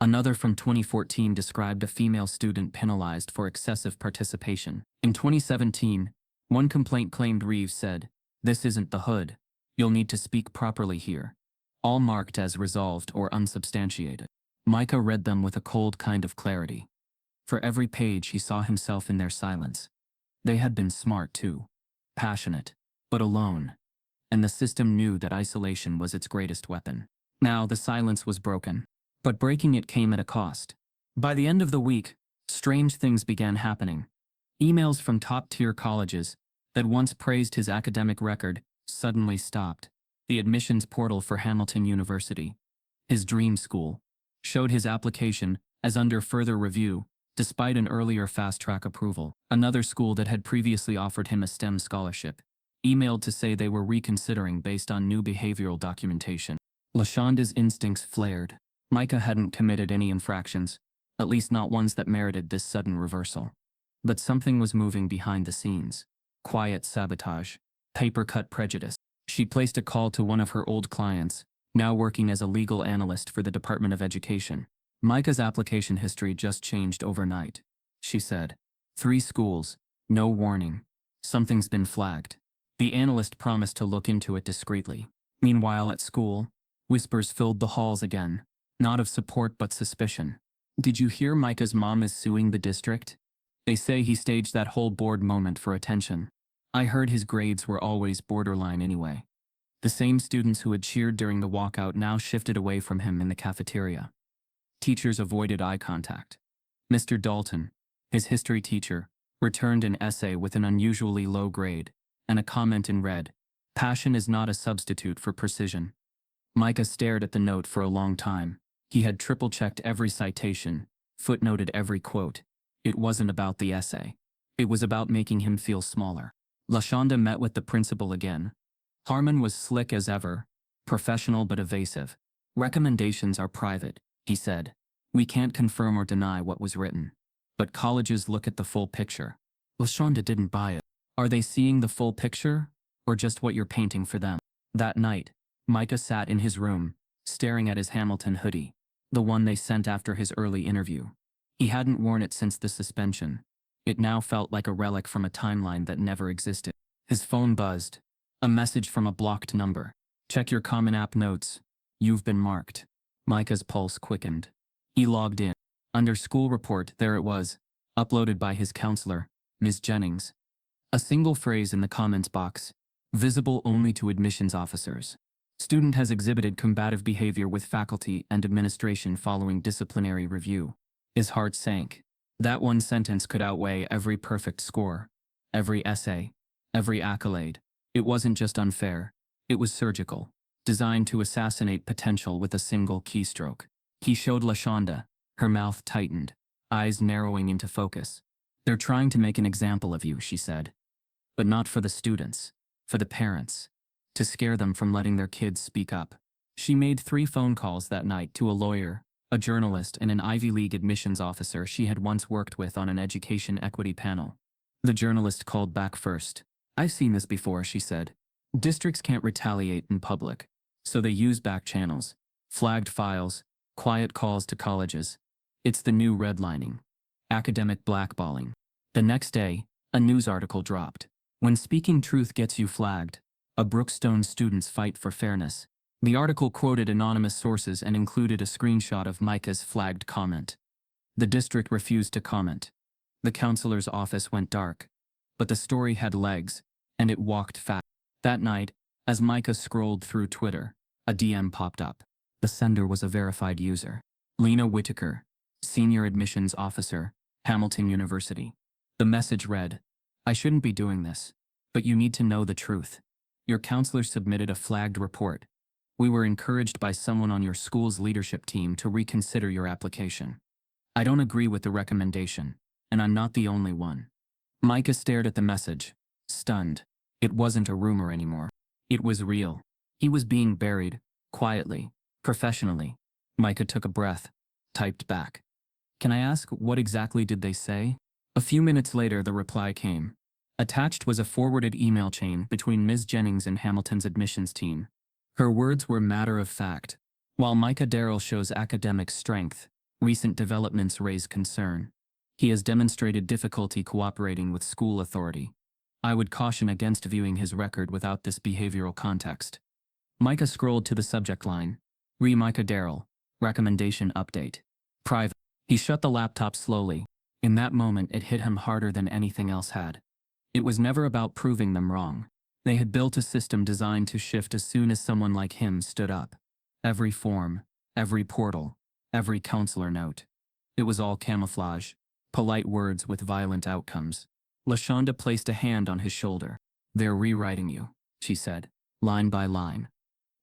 Another from 2014 described a female student penalized for excessive participation. In 2017, one complaint claimed Reeves said, "This isn't the hood. You'll need to speak properly here." All marked as resolved or unsubstantiated. Micah read them with a cold kind of clarity. For every page he saw himself in their silence. They had been smart too. Passionate, but alone. And the system knew that isolation was its greatest weapon. Now the silence was broken. But breaking it came at a cost. By the end of the week, strange things began happening. Emails from top-tier colleges that once praised his academic record suddenly stopped. The admissions portal for Hamilton University, his dream school, showed his application as under further review, despite an earlier fast-track approval. Another school that had previously offered him a STEM scholarship emailed to say they were reconsidering based on new behavioral documentation. LaShonda's instincts flared. Micah hadn't committed any infractions, at least not ones that merited this sudden reversal. But something was moving behind the scenes. Quiet sabotage, paper-cut prejudice. She placed a call to one of her old clients, now working as a legal analyst for the Department of Education. Micah's application history just changed overnight, she said. 3 schools, no warning. Something's been flagged. The analyst promised to look into it discreetly. Meanwhile at school, whispers filled the halls again. Not of support but suspicion. "Did you hear Micah's mom is suing the district? They say he staged that whole board moment for attention. I heard his grades were always borderline anyway." The same students who had cheered during the walkout now shifted away from him in the cafeteria. Teachers avoided eye contact. Mr. Dalton, his history teacher, returned an essay with an unusually low grade, and a comment in red, "Passion is not a substitute for precision." Micah stared at the note for a long time. He had triple-checked every citation, footnoted every quote. It wasn't about the essay. It was about making him feel smaller. LaShonda met with the principal again. Harmon was slick as ever, professional but evasive. "Recommendations are private," he said. "We can't confirm or deny what was written. But colleges look at the full picture." LaShonda didn't buy it. "Are they seeing the full picture, or just what you're painting for them?" That night, Micah sat in his room, staring at his Hamilton hoodie, the one they sent after his early interview. He hadn't worn it since the suspension. It now felt like a relic from a timeline that never existed. His phone buzzed. A message from a blocked number. "Check your Common App notes. You've been marked." Micah's pulse quickened. He logged in. Under school report, there it was, uploaded by his counselor, Ms. Jennings. A single phrase in the comments box, visible only to admissions officers. "Student has exhibited combative behavior with faculty and administration following disciplinary review." His heart sank. That one sentence could outweigh every perfect score, every essay, every accolade. It wasn't just unfair. It was surgical, designed to assassinate potential with a single keystroke. He showed LaShonda, her mouth tightened, eyes narrowing into focus. "They're trying to make an example of you," she said. "But not for the students, for the parents. To scare them from letting their kids speak up." She made 3 phone calls that night to a lawyer, a journalist, and an Ivy League admissions officer she had once worked with on an education equity panel. The journalist called back first. "I've seen this before," she said. "Districts can't retaliate in public, so they use back channels, flagged files, quiet calls to colleges. It's the new redlining. Academic blackballing." The next day, a news article dropped. "When speaking truth gets you flagged, a Brookstone student's fight for fairness." The article quoted anonymous sources and included a screenshot of Micah's flagged comment. The district refused to comment. The counselor's office went dark. But the story had legs, and it walked fast. That night, as Micah scrolled through Twitter, a DM popped up. The sender was a verified user. Lena Whitaker, Senior Admissions Officer, Hamilton University. The message read, "I shouldn't be doing this. But you need to know the truth. Your counselor submitted a flagged report. We were encouraged by someone on your school's leadership team to reconsider your application. I don't agree with the recommendation, and I'm not the only one. Micah stared at the message, stunned. It wasn't a rumor anymore. It was real. He was being buried, quietly, professionally. Micah took a breath, typed back. Can I ask, what exactly did they say? A few minutes later, the reply came. Attached was a forwarded email chain between Ms. Jennings and Hamilton's admissions team. Her words were matter of fact. While Micah Darrell shows academic strength, recent developments raise concern. He has demonstrated difficulty cooperating with school authority. I would caution against viewing his record without this behavioral context. Micah scrolled to the subject line. Micah Darrell. Recommendation update. Private. He shut the laptop slowly. In that moment, it hit him harder than anything else had. It was never about proving them wrong. They had built a system designed to shift as soon as someone like him stood up. Every form, every portal, every counselor note. It was all camouflage, polite words with violent outcomes. LaShonda placed a hand on his shoulder. They're rewriting you, she said, line by line.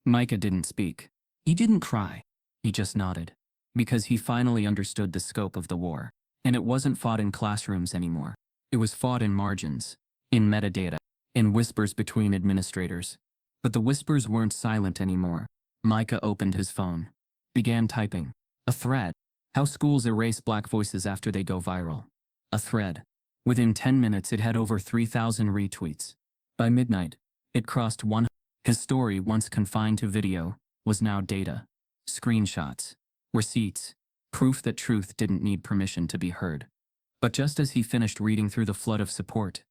Micah didn't speak. He didn't cry. He just nodded. Because he finally understood the scope of the war. And it wasn't fought in classrooms anymore. It was fought in margins, in metadata, in whispers between administrators. But the whispers weren't silent anymore. Micah opened his phone. Began typing. A thread. How schools erase black voices after they go viral. A thread. Within 10 minutes it had over 3,000 retweets. By midnight, it crossed 100. His story, once confined to video, was now data. Screenshots. Receipts. Proof that truth didn't need permission to be heard. But just as he finished reading through the flood of support,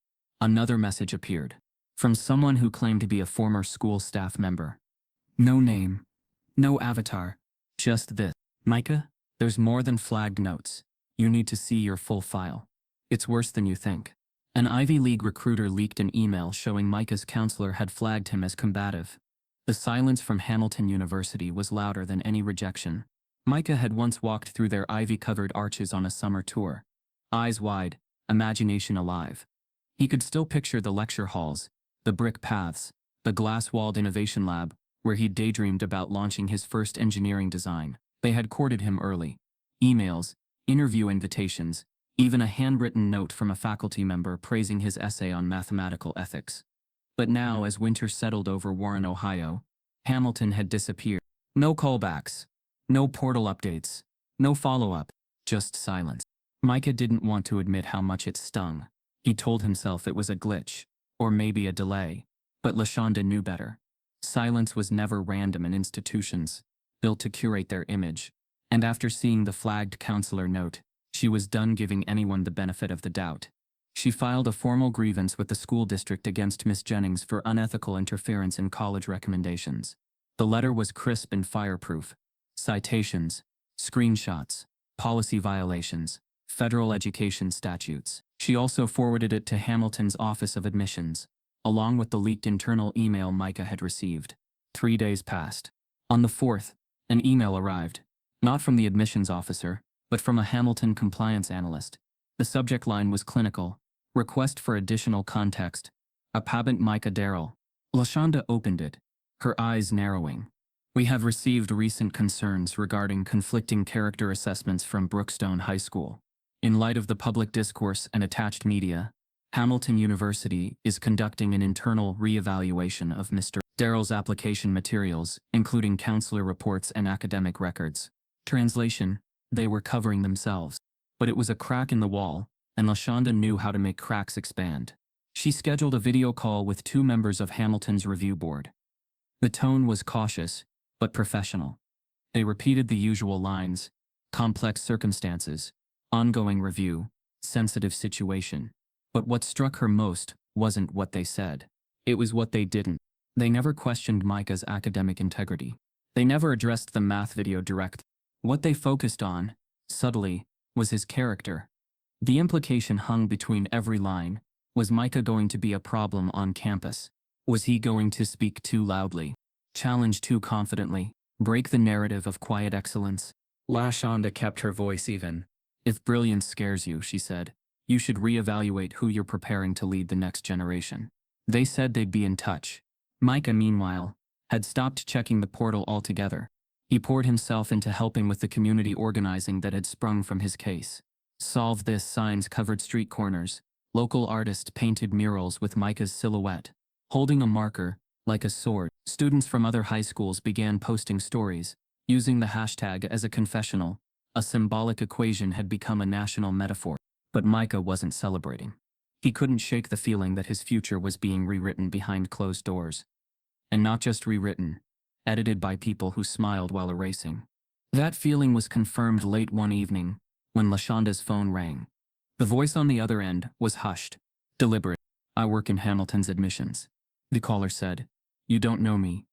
another message appeared. From someone who claimed to be a former school staff member. No name. No avatar. Just this. Micah, there's more than flagged notes. You need to see your full file. It's worse than you think. An Ivy League recruiter leaked an email showing Micah's counselor had flagged him as combative. The silence from Hamilton University was louder than any rejection. Micah had once walked through their ivy-covered arches on a summer tour. Eyes wide, imagination alive. He could still picture the lecture halls, the brick paths, the glass-walled innovation lab, where he'd daydreamed about launching his first engineering design. They had courted him early. Emails, interview invitations, even a handwritten note from a faculty member praising his essay on mathematical ethics. But now, as winter settled over Warren, Ohio, Hamilton had disappeared. No callbacks. No portal updates. No follow-up. Just silence. Micah didn't want to admit how much it stung. He told himself it was a glitch, or maybe a delay. But LaShonda knew better. Silence was never random in institutions, built to curate their image. And after seeing the flagged counselor note, she was done giving anyone the benefit of the doubt. She filed a formal grievance with the school district against Miss Jennings for unethical interference in college recommendations. The letter was crisp and fireproof. Citations, screenshots, policy violations, federal education statutes. She also forwarded it to Hamilton's Office of Admissions, along with the leaked internal email Micah had received. 3 days passed. On the 4th, an email arrived, not from the admissions officer, but from a Hamilton compliance analyst. The subject line was clinical. Request for additional context. Appabant Micah Darrell. LaShonda opened it, her eyes narrowing. We have received recent concerns regarding conflicting character assessments from Brookstone High School. In light of the public discourse and attached media, Hamilton University is conducting an internal reevaluation of Mr. Darrell's application materials, including counselor reports and academic records. Translation: they were covering themselves. But it was a crack in the wall, and LaShonda knew how to make cracks expand. She scheduled a video call with 2 members of Hamilton's review board. The tone was cautious, but professional. They repeated the usual lines: complex circumstances, ongoing review, sensitive situation. But what struck her most wasn't what they said. It was what they didn't. They never questioned Micah's academic integrity. They never addressed the math video directly. What they focused on, subtly, was his character. The implication hung between every line. Was Micah going to be a problem on campus? Was he going to speak too loudly? Challenge too confidently? Break the narrative of quiet excellence? LaShonda kept her voice even. If brilliance scares you, she said, you should reevaluate who you're preparing to lead the next generation. They said they'd be in touch. Micah, meanwhile, had stopped checking the portal altogether. He poured himself into helping with the community organizing that had sprung from his case. Solve This signs covered street corners. Local artists painted murals with Micah's silhouette. Holding a marker, like a sword, students from other high schools began posting stories, using the hashtag as a confessional. A symbolic equation had become a national metaphor. But Micah wasn't celebrating. He couldn't shake the feeling that his future was being rewritten behind closed doors. And not just rewritten, edited by people who smiled while erasing. That feeling was confirmed late one evening, when LaShonda's phone rang. The voice on the other end was hushed, deliberate. "I work in Hamilton's admissions," the caller said. "You don't know me,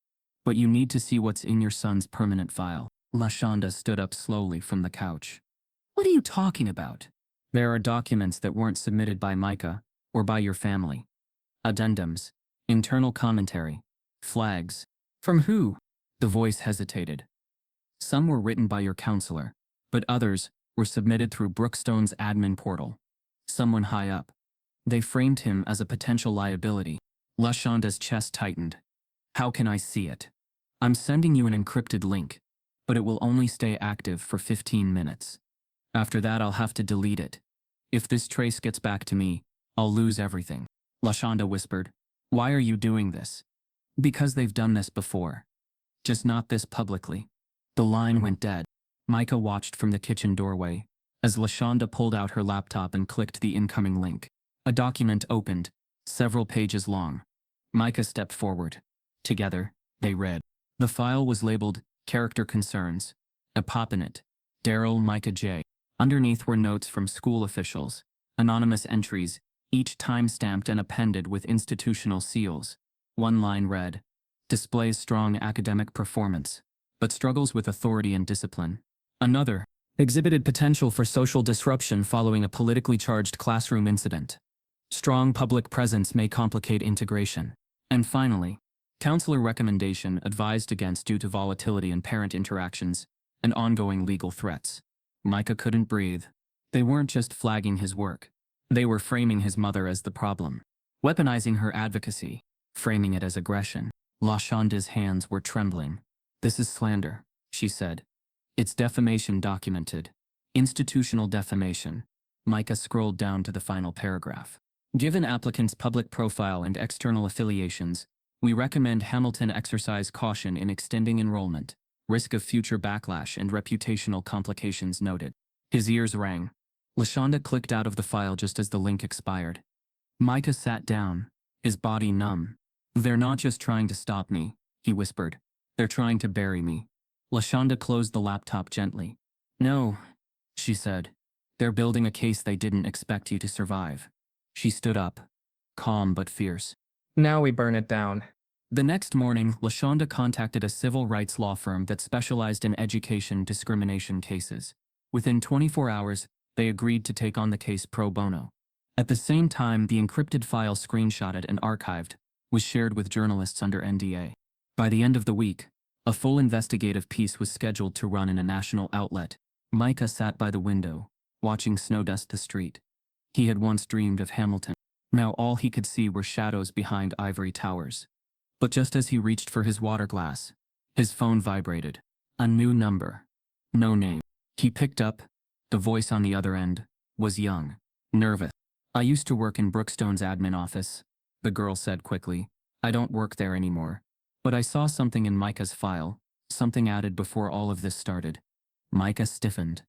but you need to see what's in your son's permanent file." LaShonda stood up slowly from the couch. "What are you talking about?" "There are documents that weren't submitted by Micah, or by your family. Addendums, internal commentary, flags." "From who?" The voice hesitated. "Some were written by your counselor, but others were submitted through Brookstone's admin portal. Someone high up. They framed him as a potential liability." LaShonda's chest tightened. "How can I see it?" "I'm sending you an encrypted link, but it will only stay active for 15 minutes. After that, I'll have to delete it. If this trace gets back to me, I'll lose everything." LaShonda whispered. "Why are you doing this?" "Because they've done this before. Just not this publicly." The line went dead. Micah watched from the kitchen doorway as LaShonda pulled out her laptop and clicked the incoming link. A document opened, several pages long. Micah stepped forward. Together, they read. The file was labeled Character Concerns. A pop in it. Daryl Micah J. Underneath were notes from school officials, anonymous entries, each time-stamped and appended with institutional seals. One line read, "Displays strong academic performance, but struggles with authority and discipline." Another, "Exhibited potential for social disruption following a politically charged classroom incident. Strong public presence may complicate integration." And finally, "Counselor recommendation advised against due to volatility in parent interactions and ongoing legal threats." Micah couldn't breathe. They weren't just flagging his work. They were framing his mother as the problem, weaponizing her advocacy, framing it as aggression. LaShonda's hands were trembling. "This is slander," she said. "It's defamation documented. Institutional defamation." Micah scrolled down to the final paragraph. "Given applicants' public profile and external affiliations, we recommend Hamilton exercise caution in extending enrollment. Risk of future backlash and reputational complications noted." His ears rang. LaShonda clicked out of the file just as the link expired. Micah sat down, his body numb. "They're not just trying to stop me," he whispered. "They're trying to bury me." LaShonda closed the laptop gently. "No," she said. "They're building a case they didn't expect you to survive." She stood up, calm but fierce. "Now we burn it down." The next morning, LaShonda contacted a civil rights law firm that specialized in education discrimination cases. Within 24 hours, they agreed to take on the case pro bono. At the same time, the encrypted file screenshotted and archived was shared with journalists under NDA. By the end of the week, a full investigative piece was scheduled to run in a national outlet. Micah sat by the window, watching snow dust the street. He had once dreamed of Hamilton. Now all he could see were shadows behind ivory towers. But just as he reached for his water glass, his phone vibrated. A new number. No name. He picked up. The voice on the other end was young, nervous. "I used to work in Brookstone's admin office," the girl said quickly. "I don't work there anymore. But I saw something in Micah's file, something added before all of this started." Micah stiffened.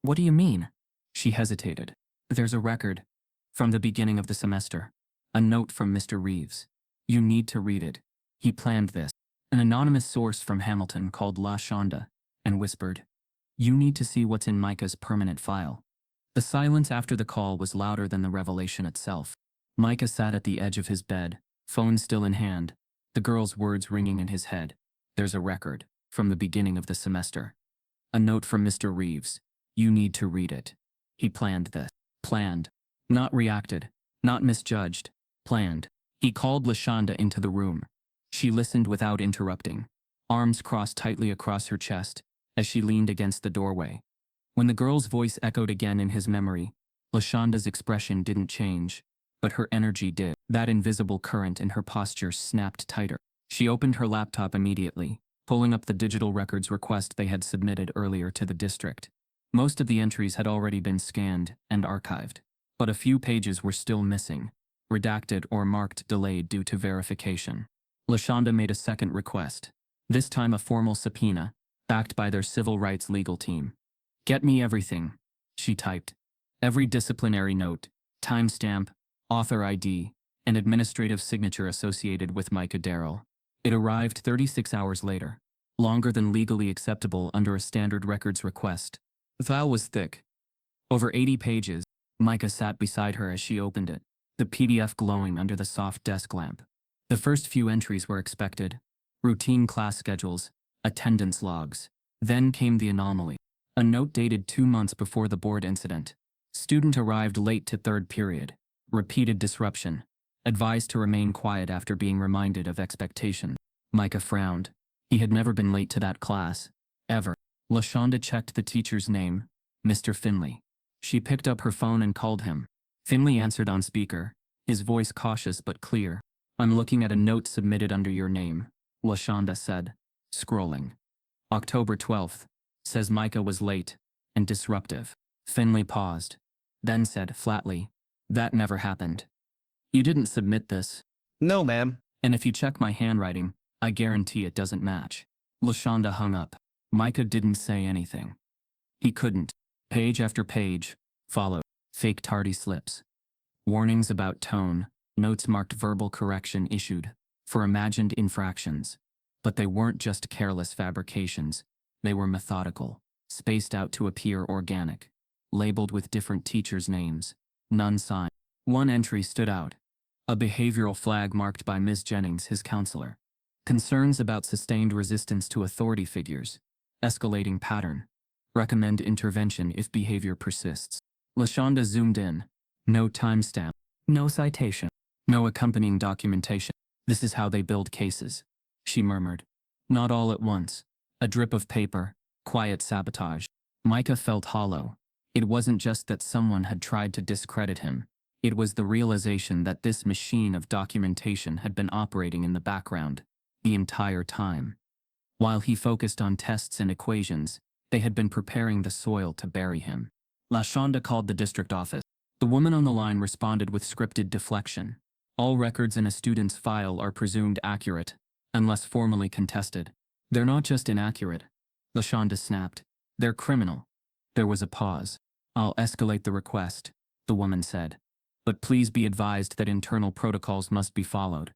"What do you mean?" She hesitated. "There's a record. From the beginning of the semester. A note from Mr. Reeves. You need to read it. He planned this." An anonymous source from Hamilton called LaShonda and whispered, "You need to see what's in Micah's permanent file." The silence after the call was louder than the revelation itself. Micah sat at the edge of his bed, phone still in hand, the girl's words ringing in his head. "There's a record, from the beginning of the semester. A note from Mr. Reeves. You need to read it. He planned this." Planned. Not reacted. Not misjudged. Planned. He called LaShonda into the room. She listened without interrupting, arms crossed tightly across her chest, as she leaned against the doorway. When the girl's voice echoed again in his memory, LaShonda's expression didn't change, but her energy did. That invisible current in her posture snapped tighter. She opened her laptop immediately, pulling up the digital records request they had submitted earlier to the district. Most of the entries had already been scanned and archived, but a few pages were still missing, redacted or marked delayed due to verification. LaShonda made a second request, this time a formal subpoena, backed by their civil rights legal team. "Get me everything," she typed. "Every disciplinary note, timestamp, author ID, and administrative signature associated with Micah Darrell." It arrived 36 hours later, longer than legally acceptable under a standard records request. The file was thick, over 80 pages. Micah sat beside her as she opened it, the PDF glowing under the soft desk lamp. The first few entries were expected: routine class schedules, attendance logs. Then came the anomaly. A note dated 2 months before the board incident. Student arrived late to third period. Repeated disruption. Advised to remain quiet after being reminded of expectation. Micah frowned. He had never been late to that class. Ever. LaShonda checked the teacher's name, Mr. Finley. She picked up her phone and called him. Finley answered on speaker, his voice cautious but clear. "I'm looking at a note submitted under your name," LaShonda said, scrolling. "October 12th. Says Micah was late and disruptive." Finley paused, then said flatly, "That never happened. You didn't submit this." "No, ma'am." "And if you check my handwriting, I guarantee it doesn't match." LaShonda hung up. Micah didn't say anything. He couldn't. Page after page followed. Fake tardy slips. Warnings about tone, notes marked verbal correction issued for imagined infractions. But they weren't just careless fabrications. They were methodical, spaced out to appear organic, labeled with different teachers' names, none signed. One entry stood out. A behavioral flag marked by Ms. Jennings, his counselor. Concerns about sustained resistance to authority figures. Escalating pattern. Recommend intervention if behavior persists. LaShonda zoomed in. No timestamp. No citation. No accompanying documentation. "This is how they build cases," she murmured. Not all at once. A drip of paper. Quiet sabotage. Micah felt hollow. It wasn't just that someone had tried to discredit him. It was the realization that this machine of documentation had been operating in the background the entire time. While he focused on tests and equations, they had been preparing the soil to bury him. LaShonda called the district office. The woman on the line responded with scripted deflection. "All records in a student's file are presumed accurate, unless formally contested." "They're not just inaccurate," LaShonda snapped. "They're criminal." There was a pause. "I'll escalate the request," the woman said. "But please be advised that internal protocols must be followed."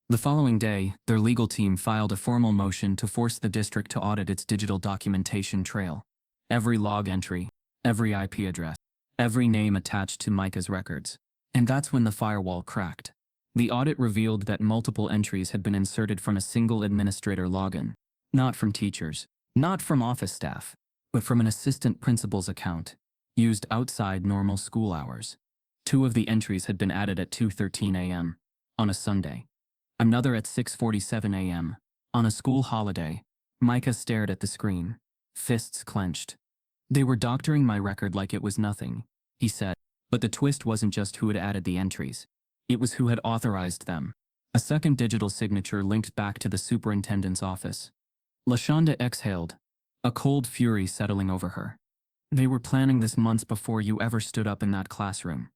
The following day, their legal team filed a formal motion to force the district to audit its digital documentation trail. Every log entry, every IP address, every name attached to Micah's records. And that's when the firewall cracked. The audit revealed that multiple entries had been inserted from a single administrator login. Not from teachers, not from office staff, but from an assistant principal's account, used outside normal school hours. 2 of the entries had been added at 2:13 a.m. on a Sunday. Another at 6:47 a.m. on a school holiday. Micah stared at the screen, fists clenched. "They were doctoring my record like it was nothing," he said. But the twist wasn't just who had added the entries. It was who had authorized them. A second digital signature linked back to the superintendent's office. LaShonda exhaled, a cold fury settling over her. "They were planning this months before you ever stood up in that classroom,"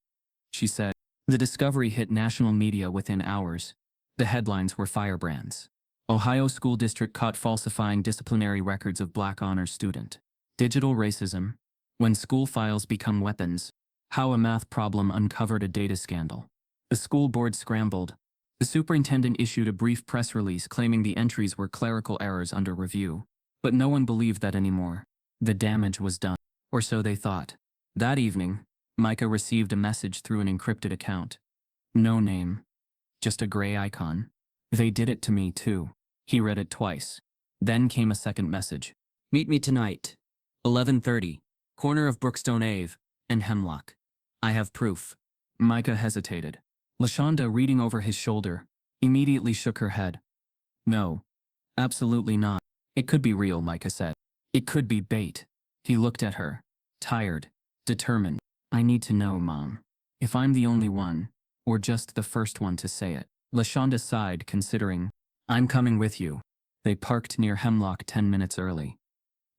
she said. The discovery hit national media within hours. The headlines were firebrands. "Ohio School District Caught Falsifying Disciplinary Records of Black Honors Student." "Digital Racism. When School Files Become Weapons." "How a Math Problem Uncovered a Data Scandal." The school board scrambled. The superintendent issued a brief press release claiming the entries were clerical errors under review. But no one believed that anymore. The damage was done. Or so they thought. That evening, Micah received a message through an encrypted account. No name. Just a gray icon. "They did it to me too." He read it twice. Then came a second message. "Meet me tonight. 11:30. Corner of Brookstone Ave and Hemlock. I have proof." Micah hesitated. LaShonda, reading over his shoulder, immediately shook her head. "No. Absolutely not. It could be real," Micah said. "It could be bait." He looked at her, tired, determined. "I need to know, Mom. If I'm the only one, or just the first one to say it. LaShonda sighed, considering. I'm coming with you. They parked near Hemlock 10 minutes early.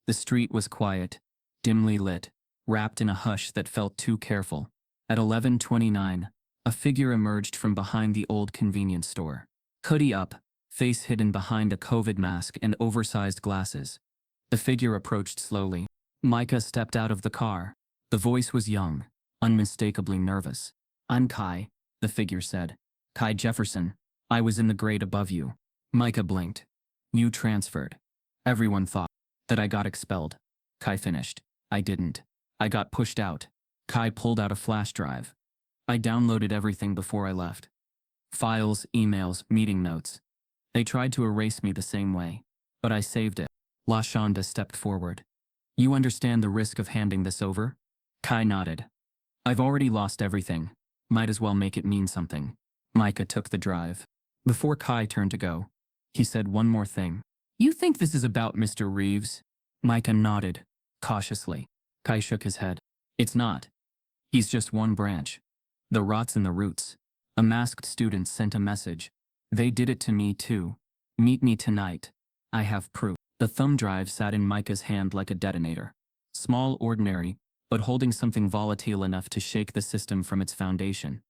The street was quiet, dimly lit, wrapped in a hush that felt too careful. At 11:29, a figure emerged from behind the old convenience store. Hoodie up, face hidden behind a COVID mask and oversized glasses. The figure approached slowly. Micah stepped out of the car. The voice was young, unmistakably nervous. I'm Kai, the figure said. Kai Jefferson. I was in the grade above you. Micah blinked. You transferred. Everyone thought that I got expelled. Kai finished. I didn't. I got pushed out. Kai pulled out a flash drive. I downloaded everything before I left. Files, emails, meeting notes. They tried to erase me the same way, but I saved it. LaShonda stepped forward. You understand the risk of handing this over? Kai nodded. I've already lost everything. Might as well make it mean something. Micah took the drive. Before Kai turned to go, he said one more thing. You think this is about Mr. Reeves? Micah nodded, cautiously. Kai shook his head. It's not. He's just one branch. The rot's in the roots. A masked student sent a message. They did it to me too. Meet me tonight. I have proof. The thumb drive sat in Micah's hand like a detonator. Small, ordinary, but holding something volatile enough to shake the system from its foundation.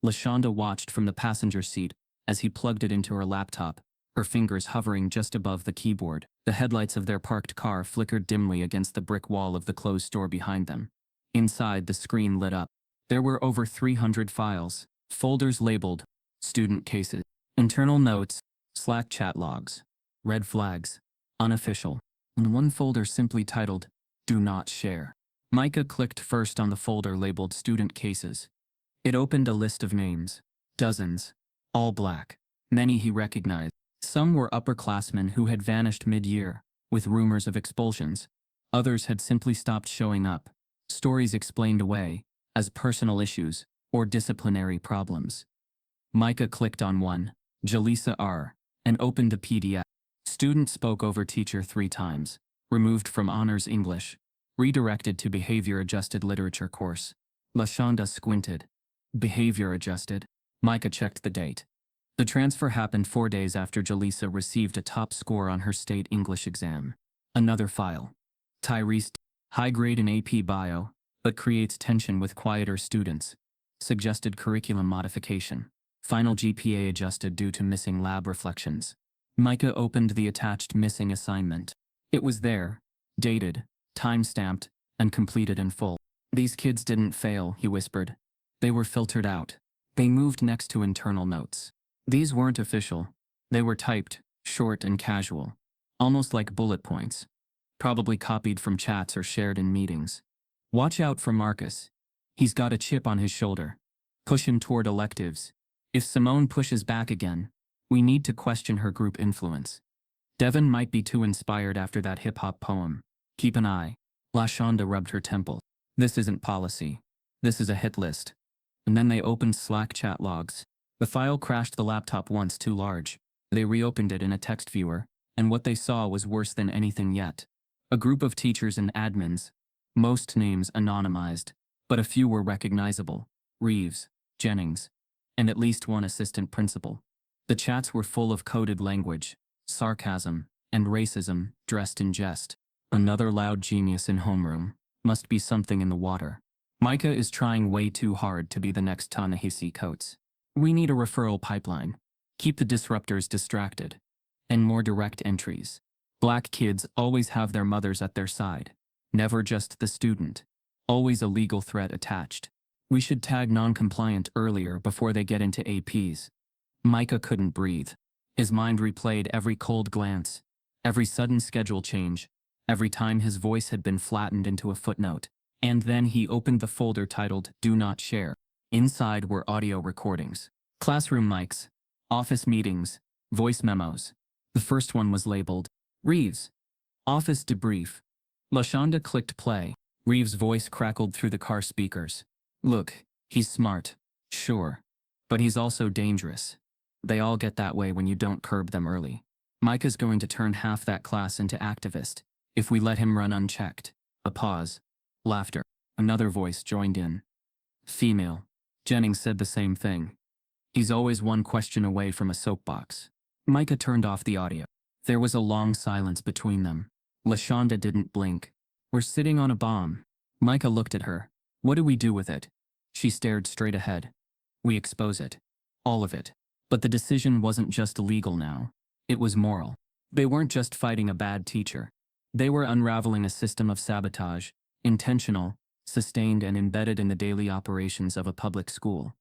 LaShonda watched from the passenger seat as he plugged it into her laptop, her fingers hovering just above the keyboard. The headlights of their parked car flickered dimly against the brick wall of the closed store behind them. Inside, the screen lit up. There were over 300 files, folders labeled student cases, internal notes, Slack chat logs, red flags, unofficial, and one folder simply titled, Do Not Share. Micah clicked first on the folder labeled Student Cases. It opened a list of names, dozens, all black. Many he recognized. Some were upperclassmen who had vanished mid-year, with rumors of expulsions. Others had simply stopped showing up, stories explained away as personal issues or disciplinary problems. Micah clicked on one, Jaleesa R., and opened a PDF. Student spoke over teacher 3 times, removed from honors English, redirected to behavior-adjusted literature course. LaShonda squinted. Behavior-adjusted. Micah checked the date. The transfer happened 4 days after Jaleesa received a top score on her state English exam. Another file. Tyrese, high grade in AP Bio, but creates tension with quieter students. Suggested curriculum modification. Final GPA adjusted due to missing lab reflections. Micah opened the attached missing assignment. It was there, dated, time-stamped, and completed in full. These kids didn't fail, he whispered. They were filtered out. They moved next to internal notes. These weren't official. They were typed, short and casual. Almost like bullet points. Probably copied from chats or shared in meetings. Watch out for Marcus. He's got a chip on his shoulder. Push him toward electives. If Simone pushes back again, we need to question her group influence. Devin might be too inspired after that hip-hop poem. Keep an eye. LaShonda rubbed her temple. This isn't policy. This is a hit list. And then they opened Slack chat logs. The file crashed the laptop once too large. They reopened it in a text viewer, and what they saw was worse than anything yet. A group of teachers and admins, most names anonymized, but a few were recognizable. Reeves, Jennings, and at least one assistant principal. The chats were full of coded language, sarcasm, and racism dressed in jest. Another loud genius in homeroom. Must be something in the water. Micah is trying way too hard to be the next Ta-Nehisi Coates. We need a referral pipeline. Keep the disruptors distracted. And more direct entries. Black kids always have their mothers at their side. Never just the student. Always a legal threat attached. We should tag non-compliant earlier before they get into APs. Micah couldn't breathe. His mind replayed every cold glance, every sudden schedule change, every time his voice had been flattened into a footnote. And then he opened the folder titled Do Not Share. Inside were audio recordings, classroom mics, office meetings, voice memos. The first one was labeled, Reeves. Office debrief. LaShonda clicked play. Reeves' voice crackled through the car speakers. Look, he's smart, sure, but he's also dangerous. They all get that way when you don't curb them early. Micah's going to turn half that class into activist if we let him run unchecked. A pause. Laughter. Another voice joined in. Female. Jennings said the same thing. He's always one question away from a soapbox. Micah turned off the audio. There was a long silence between them. LaShonda didn't blink. We're sitting on a bomb. Micah looked at her. What do we do with it? She stared straight ahead. We expose it. All of it. But the decision wasn't just legal now. It was moral. They weren't just fighting a bad teacher. They were unraveling a system of sabotage, intentional, sustained and embedded in the daily operations of a public school.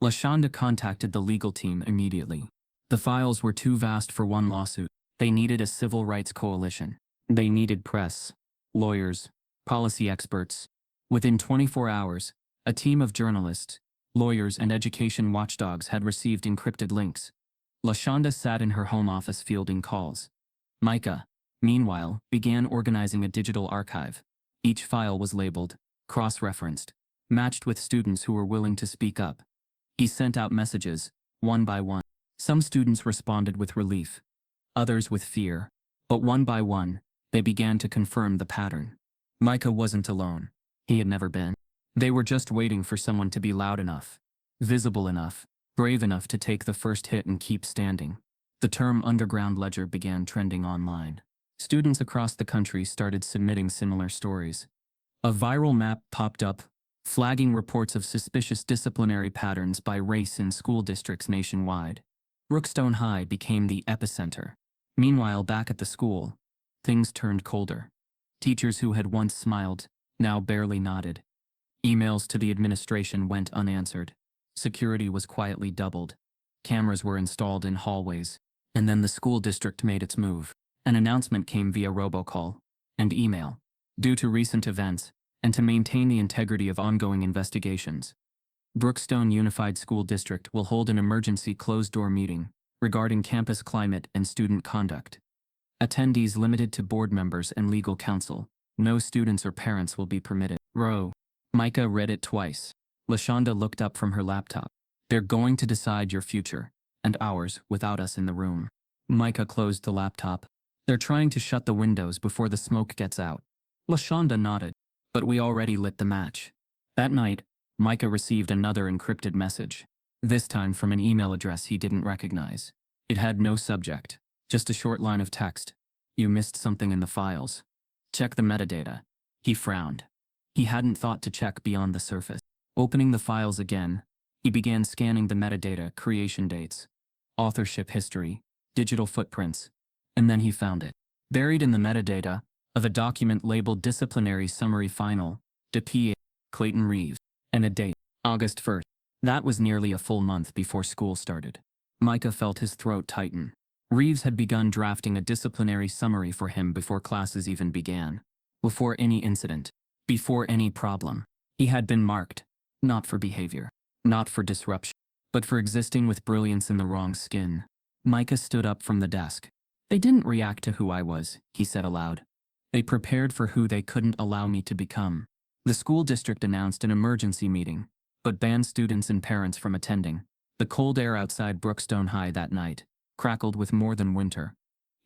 LaShonda contacted the legal team immediately. The files were too vast for one lawsuit. They needed a civil rights coalition. They needed press, lawyers, policy experts. Within 24 hours, a team of journalists, lawyers and education watchdogs had received encrypted links. LaShonda sat in her home office fielding calls. Micah, meanwhile, began organizing a digital archive. Each file was labeled, cross-referenced, matched with students who were willing to speak up. He sent out messages, one by one. Some students responded with relief, others with fear, but one by one, they began to confirm the pattern. Micah wasn't alone. He had never been. They were just waiting for someone to be loud enough, visible enough, brave enough to take the first hit and keep standing. The term underground ledger began trending online. Students across the country started submitting similar stories. A viral map popped up, flagging reports of suspicious disciplinary patterns by race in school districts nationwide. Brookstone High became the epicenter. Meanwhile, back at the school, things turned colder. Teachers who had once smiled, now barely nodded. Emails to the administration went unanswered. Security was quietly doubled. Cameras were installed in hallways. And then the school district made its move. An announcement came via robocall and email. Due to recent events, and to maintain the integrity of ongoing investigations, Brookstone Unified School District will hold an emergency closed-door meeting regarding campus climate and student conduct. Attendees limited to board members and legal counsel. No students or parents will be permitted. Micah read it twice. LaShonda looked up from her laptop. They're going to decide your future, and ours, without us in the room. Micah closed the laptop. They're trying to shut the windows before the smoke gets out. LaShonda nodded. But we already lit the match. That night, Micah received another encrypted message. This time from an email address he didn't recognize. It had no subject, just a short line of text. You missed something in the files. Check the metadata. He frowned. He hadn't thought to check beyond the surface. Opening the files again, he began scanning the metadata, creation dates, authorship history, digital footprints, and then he found it. Buried in the metadata of a document labeled Disciplinary Summary Final, DPA, Clayton Reeves, and a date, August 1st. That was nearly a full month before school started. Micah felt his throat tighten. Reeves had begun drafting a disciplinary summary for him before classes even began. Before any incident. Before any problem. He had been marked. Not for behavior. Not for disruption. But for existing with brilliance in the wrong skin. Micah stood up from the desk. They didn't react to who I was, he said aloud. They prepared for who they couldn't allow me to become. The school district announced an emergency meeting, but banned students and parents from attending. The cold air outside Brookstone High that night crackled with more than winter.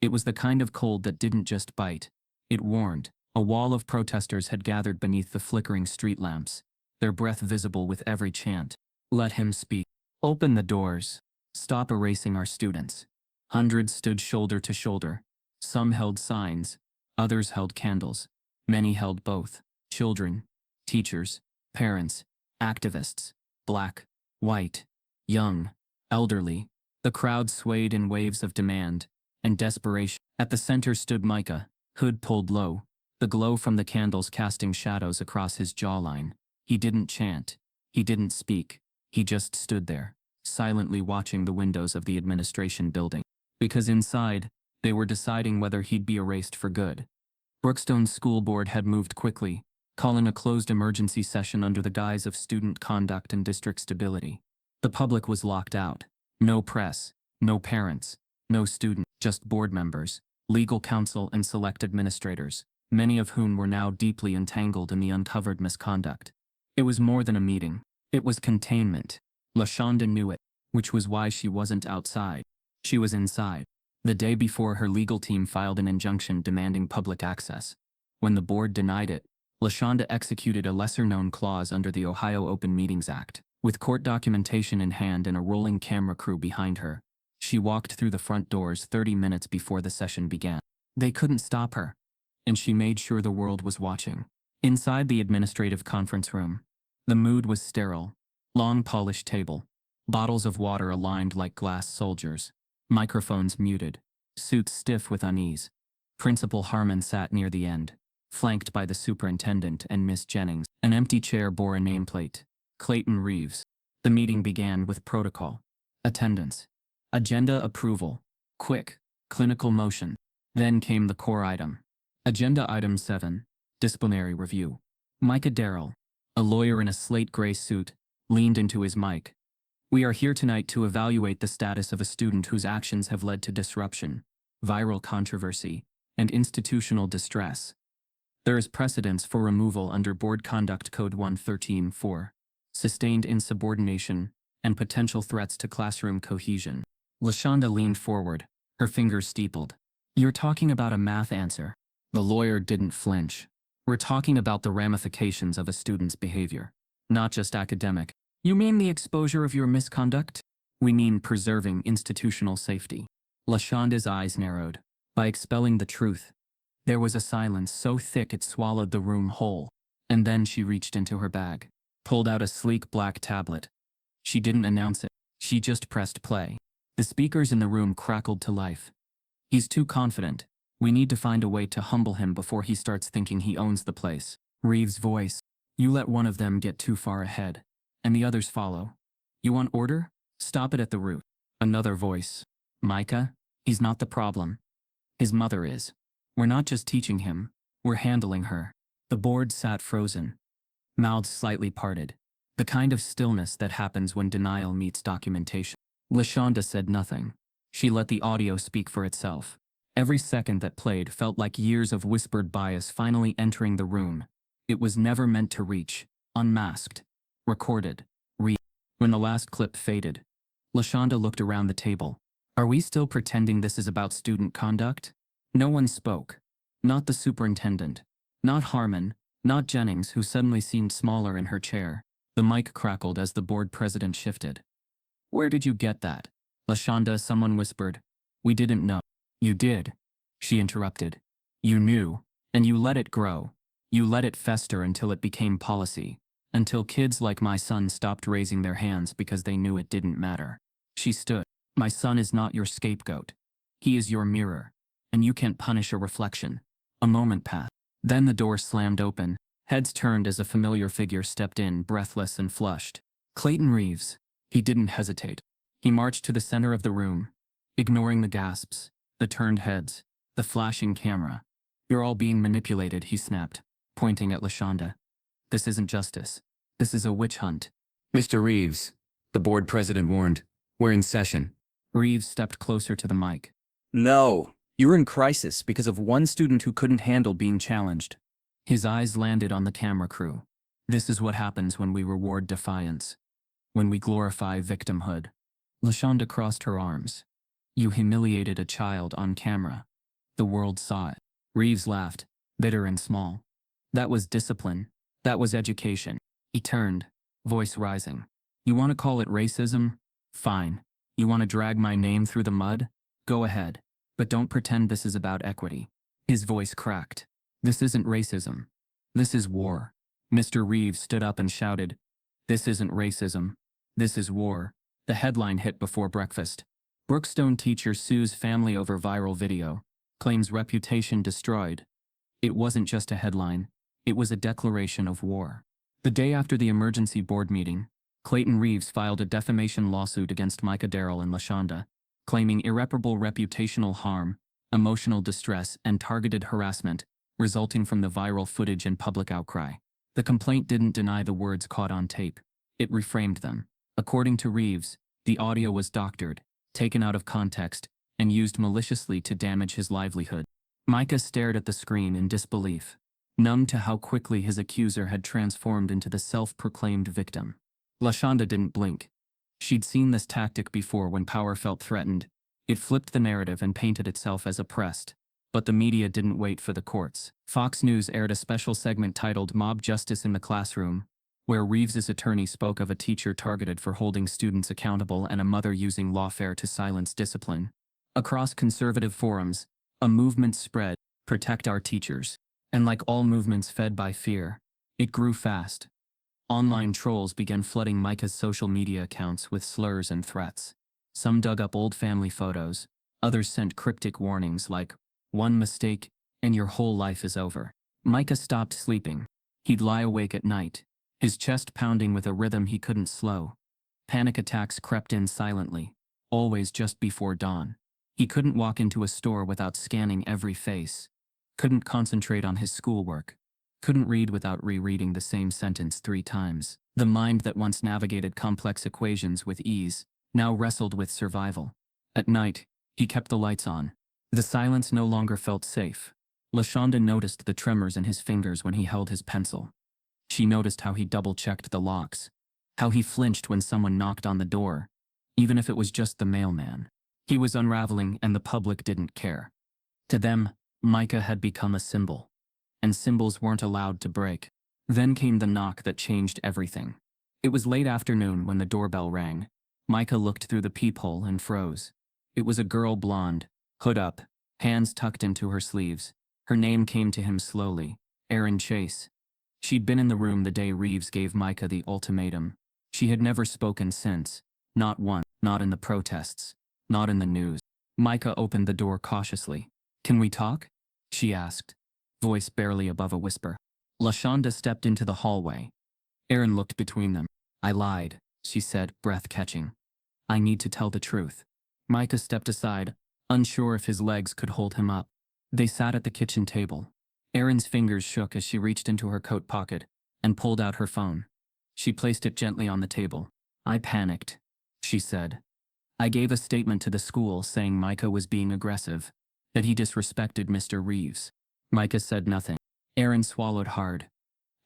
It was the kind of cold that didn't just bite. It warned. A wall of protesters had gathered beneath the flickering street lamps, their breath visible with every chant. Let him speak. Open the doors. Stop erasing our students. Hundreds stood shoulder to shoulder. Some held signs. Others held candles. Many held both. Children, teachers, parents, activists, black, white, young, elderly. The crowd swayed in waves of demand and desperation. At the center stood Micah, hood pulled low, the glow from the candles casting shadows across his jawline. He didn't chant. He didn't speak. He just stood there, silently watching the windows of the administration building. Because inside, they were deciding whether he'd be erased for good. Brookstone's school board had moved quickly, calling a closed emergency session under the guise of student conduct and district stability. The public was locked out. No press, no parents, no student, just board members, legal counsel and select administrators, many of whom were now deeply entangled in the uncovered misconduct. It was more than a meeting. It was containment. LaShonda knew it, which was why she wasn't outside. She was inside. The day before, her legal team filed an injunction demanding public access. When the board denied it, LaShonda executed a lesser-known clause under the Ohio Open Meetings Act, With court documentation in hand and a rolling camera crew behind her, she walked through the front doors 30 minutes before the session began. They couldn't stop her, and she made sure the world was watching. Inside the administrative conference room, the mood was sterile. Long polished table, bottles of water aligned like glass soldiers, microphones muted, suits stiff with unease. Principal Harmon sat near the end, flanked by the superintendent and Miss Jennings. An empty chair bore a nameplate, Clayton Reeves. The meeting began with protocol, attendance, agenda approval, quick, clinical motion. Then came the core item. Agenda item 7, disciplinary review. Micah Darrell, a lawyer in a slate gray suit, leaned into his mic. We are here tonight to evaluate the status of a student whose actions have led to disruption, viral controversy, and institutional distress. There is precedence for removal under Board Conduct Code 113-4, sustained insubordination, and potential threats to classroom cohesion. LaShonda leaned forward, her fingers steepled. You're talking about a math answer. The lawyer didn't flinch. We're talking about the ramifications of a student's behavior, not just academic. You mean the exposure of your misconduct? We mean preserving institutional safety. LaShonda's eyes narrowed. By expelling the truth, there was a silence so thick it swallowed the room whole. And then she reached into her bag, pulled out a sleek black tablet. She didn't announce it. She just pressed play. The speakers in the room crackled to life. He's too confident. We need to find a way to humble him before he starts thinking he owns the place. Reeves' voice. You let one of them get too far ahead, and the others follow. You want order? Stop it at the root. Another voice. Micah, he's not the problem. His mother is. We're not just teaching him, we're handling her. The board sat frozen, mouths slightly parted, the kind of stillness that happens when denial meets documentation. LaShonda said nothing. She let the audio speak for itself. Every second that played felt like years of whispered bias finally entering the room. It was never meant to reach, unmasked, recorded, When the last clip faded, LaShonda looked around the table. Are we still pretending this is about student conduct? No one spoke. Not the superintendent. Not Harmon. Not Jennings, who suddenly seemed smaller in her chair. The mic crackled as the board president shifted. Where did you get that? LaShonda, someone whispered. We didn't know. You did. She interrupted. You knew, and you let it grow. You let it fester until it became policy. Until kids like my son stopped raising their hands because they knew it didn't matter. She stood. My son is not your scapegoat. He is your mirror. And you can't punish a reflection. A moment passed. Then the door slammed open. Heads turned as a familiar figure stepped in, breathless and flushed. Clayton Reeves. He didn't hesitate. He marched to the center of the room, ignoring the gasps, the turned heads, the flashing camera. You're all being manipulated, he snapped, pointing at LaShonda. This isn't justice. This is a witch hunt. Mr. Reeves, the board president warned, we're in session. Reeves stepped closer to the mic. No, you're in crisis because of one student who couldn't handle being challenged. His eyes landed on the camera crew. This is what happens when we reward defiance. When we glorify victimhood. LaShonda crossed her arms. You humiliated a child on camera. The world saw it. Reeves laughed, bitter and small. That was discipline. That was education. He turned, voice rising. You want to call it racism? Fine. You want to drag my name through the mud? Go ahead. But don't pretend this is about equity. His voice cracked. This isn't racism. This is war. Mr. Reeves stood up and shouted. This isn't racism. This is war. The headline hit before breakfast. Brookstone teacher sues family over viral video. Claims reputation destroyed. It wasn't just a headline. It was a declaration of war. The day after the emergency board meeting, Clayton Reeves filed a defamation lawsuit against Micah Darrell and LaShonda, claiming irreparable reputational harm, emotional distress, and targeted harassment resulting from the viral footage and public outcry. The complaint didn't deny the words caught on tape. It reframed them. According to Reeves, the audio was doctored, taken out of context, and used maliciously to damage his livelihood. Micah stared at the screen in disbelief, numb to how quickly his accuser had transformed into the self-proclaimed victim. LaShonda didn't blink. She'd seen this tactic before when power felt threatened. It flipped the narrative and painted itself as oppressed. But the media didn't wait for the courts. Fox News aired a special segment titled Mob Justice in the Classroom, where Reeves's attorney spoke of a teacher targeted for holding students accountable and a mother using lawfare to silence discipline. Across conservative forums, a movement spread, "Protect our teachers." And like all movements fed by fear, it grew fast. Online trolls began flooding Micah's social media accounts with slurs and threats. Some dug up old family photos, others sent cryptic warnings like, "One mistake, and your whole life is over." Micah stopped sleeping. He'd lie awake at night, his chest pounding with a rhythm he couldn't slow. Panic attacks crept in silently, always just before dawn. He couldn't walk into a store without scanning every face, couldn't concentrate on his schoolwork, couldn't read without rereading the same sentence 3 times. The mind that once navigated complex equations with ease now wrestled with survival. At night, he kept the lights on. The silence no longer felt safe. LaShonda noticed the tremors in his fingers when he held his pencil. She noticed how he double-checked the locks, how he flinched when someone knocked on the door, even if it was just the mailman. He was unraveling and the public didn't care. To them, Micah had become a symbol, and symbols weren't allowed to break. Then came the knock that changed everything. It was late afternoon when the doorbell rang. Micah looked through the peephole and froze. It was a girl, blonde, hood up, hands tucked into her sleeves. Her name came to him slowly, Erin Chase. She'd been in the room the day Reeves gave Micah the ultimatum. She had never spoken since, not once, not in the protests, not in the news. Micah opened the door cautiously. "Can we talk?" she asked, voice barely above a whisper. LaShonda stepped into the hallway. Erin looked between them. "I lied," she said, breath catching. "I need to tell the truth." Micah stepped aside, unsure if his legs could hold him up. They sat at the kitchen table. Erin's fingers shook as she reached into her coat pocket and pulled out her phone. She placed it gently on the table. "I panicked," she said. "I gave a statement to the school saying Micah was being aggressive, that he disrespected Mr. Reeves." Micah said nothing. Erin swallowed hard.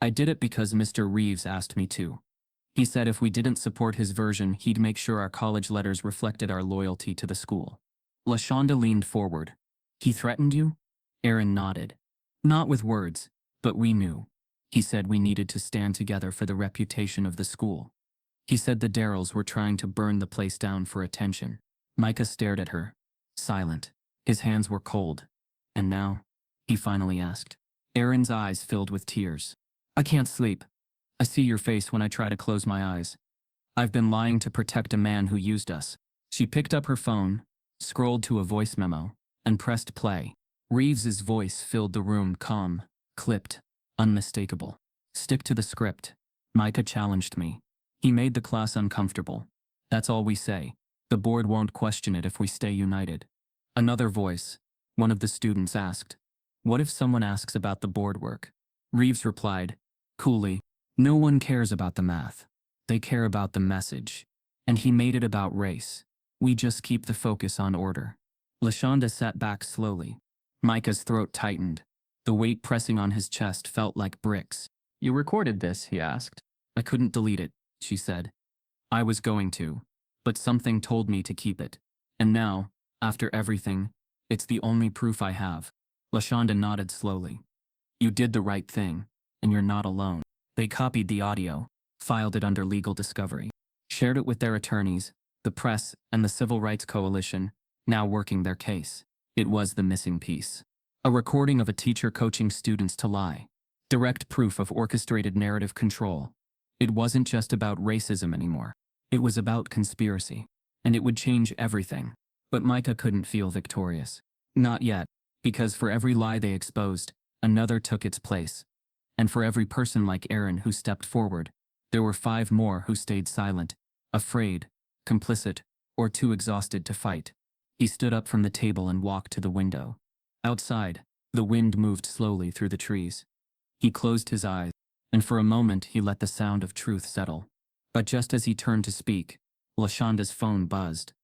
"I did it because Mr. Reeves asked me to. He said if we didn't support his version, he'd make sure our college letters reflected our loyalty to the school." LaShonda leaned forward. "He threatened you?" Erin nodded. "Not with words, but we knew. He said we needed to stand together for the reputation of the school. He said the Darrells were trying to burn the place down for attention." Micah stared at her, silent. His hands were cold. "And now?" he finally asked. Erin's eyes filled with tears. "I can't sleep. I see your face when I try to close my eyes. I've been lying to protect a man who used us." She picked up her phone, scrolled to a voice memo, and pressed play. Reeves's voice filled the room, calm, clipped, unmistakable. "Stick to the script." Micah challenged me. "He made the class uncomfortable. That's all we say. The board won't question it if we stay united." Another voice, one of the students, asked, "What if someone asks about the board work?" Reeves replied, coolly, "No one cares about the math. They care about the message." And he made it about race. "We just keep the focus on order." LaShonda sat back slowly. Micah's throat tightened. The weight pressing on his chest felt like bricks. "You recorded this?" he asked. "I couldn't delete it," she said. "I was going to, but something told me to keep it. And now, after everything, it's the only proof I have." LaShonda nodded slowly. "You did the right thing, and you're not alone." They copied the audio, filed it under legal discovery, shared it with their attorneys, the press, and the Civil Rights Coalition, now working their case. It was the missing piece. A recording of a teacher coaching students to lie. Direct proof of orchestrated narrative control. It wasn't just about racism anymore. It was about conspiracy. And it would change everything. But Micah couldn't feel victorious. Not yet, because for every lie they exposed, another took its place. And for every person like Erin who stepped forward, there were 5 more who stayed silent, afraid, complicit, or too exhausted to fight. He stood up from the table and walked to the window. Outside, the wind moved slowly through the trees. He closed his eyes, and for a moment he let the sound of truth settle. But just as he turned to speak, LaShonda's phone buzzed.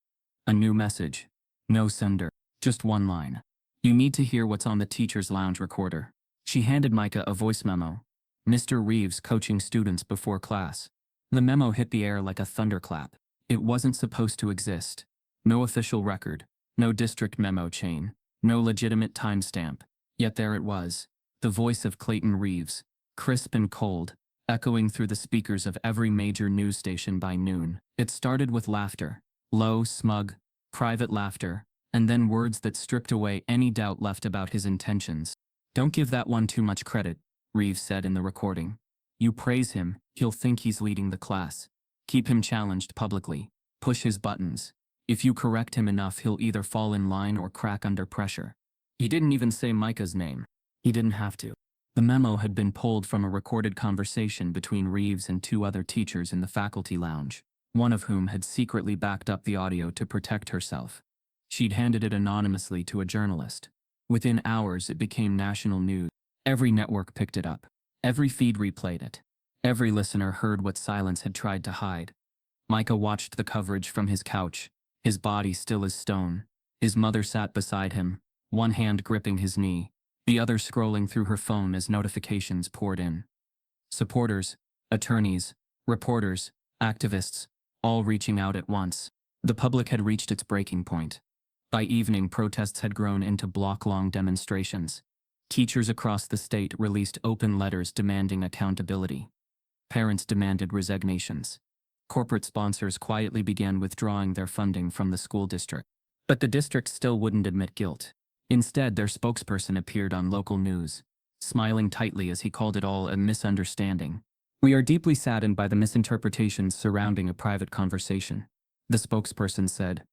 A new message. No sender. Just one line. "You need to hear what's on the teacher's lounge recorder." She handed Micah a voice memo. Mr. Reeves coaching students before class. The memo hit the air like a thunderclap. It wasn't supposed to exist. No official record. No district memo chain. No legitimate timestamp. Yet there it was. The voice of Clayton Reeves. Crisp and cold, echoing through the speakers of every major news station by noon. It started with laughter, low, smug, private laughter, and then words that stripped away any doubt left about his intentions. "Don't give that one too much credit," Reeves said in the recording. "You praise him, he'll think he's leading the class. Keep him challenged publicly. Push his buttons. If you correct him enough, he'll either fall in line or crack under pressure." He didn't even say Micah's name. He didn't have to. The memo had been pulled from a recorded conversation between Reeves and two other teachers in the faculty lounge, one of whom had secretly backed up the audio to protect herself. She'd handed it anonymously to a journalist. Within hours, it became national news. Every network picked it up. Every feed replayed it. Every listener heard what silence had tried to hide. Micah watched the coverage from his couch, his body still as stone. His mother sat beside him, one hand gripping his knee, the other scrolling through her phone as notifications poured in. Supporters, attorneys, reporters, activists, all reaching out at once. The public had reached its breaking point. By evening, protests had grown into block-long demonstrations. Teachers across the state released open letters demanding accountability. Parents demanded resignations. Corporate sponsors quietly began withdrawing their funding from the school district. But the district still wouldn't admit guilt. Instead, their spokesperson appeared on local news, smiling tightly as he called it all a misunderstanding. "We are deeply saddened by the misinterpretations surrounding a private conversation," the spokesperson said.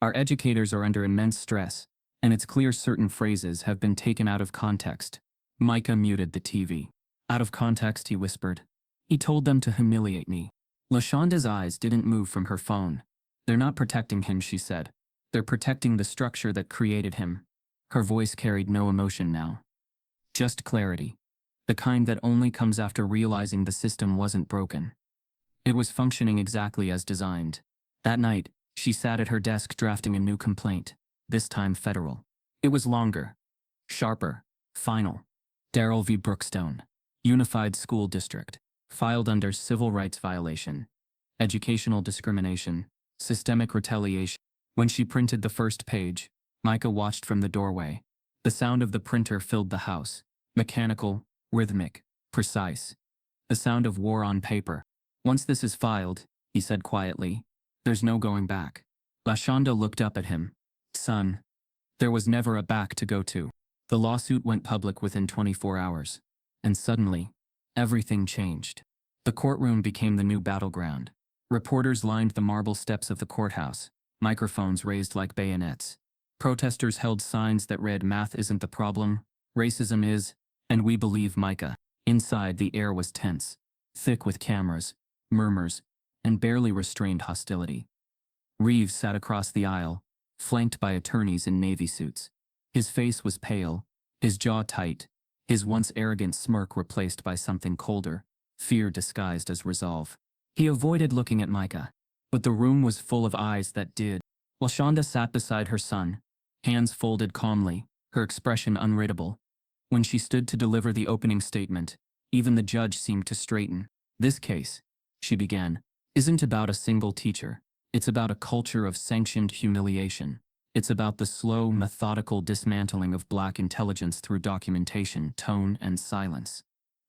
"Our educators are under immense stress, and it's clear certain phrases have been taken out of context." Micah muted the TV. "Out of context," he whispered. "He told them to humiliate me." LaShonda's eyes didn't move from her phone. "They're not protecting him," she said. "They're protecting the structure that created him." Her voice carried no emotion now. Just clarity. The kind that only comes after realizing the system wasn't broken. It was functioning exactly as designed. That night, she sat at her desk drafting a new complaint, this time federal. It was longer, sharper, final. Darrell v. Brookstone, Unified School District, filed under civil rights violation, educational discrimination, systemic retaliation. When she printed the first page, Micah watched from the doorway. The sound of the printer filled the house, mechanical, rhythmic, precise. The sound of war on paper. "Once this is filed," he said quietly, "there's no going back." LaShonda looked up at him. "Son." There was never a back to go to. The lawsuit went public within 24 hours. And suddenly, everything changed. The courtroom became the new battleground. Reporters lined the marble steps of the courthouse, microphones raised like bayonets. Protesters held signs that read, "Math isn't the problem, racism is, and we believe Micah." Inside, the air was tense, thick with cameras, murmurs, and barely restrained hostility. Reeves sat across the aisle, flanked by attorneys in navy suits. His face was pale, his jaw tight, his once arrogant smirk replaced by something colder, fear disguised as resolve. He avoided looking at Micah, but the room was full of eyes that did. LaShonda sat beside her son, hands folded calmly, her expression unreadable. When she stood to deliver the opening statement, even the judge seemed to straighten. "This case," she began, "isn't about a single teacher. It's about a culture of sanctioned humiliation. It's about the slow, methodical dismantling of Black intelligence through documentation, tone, and silence.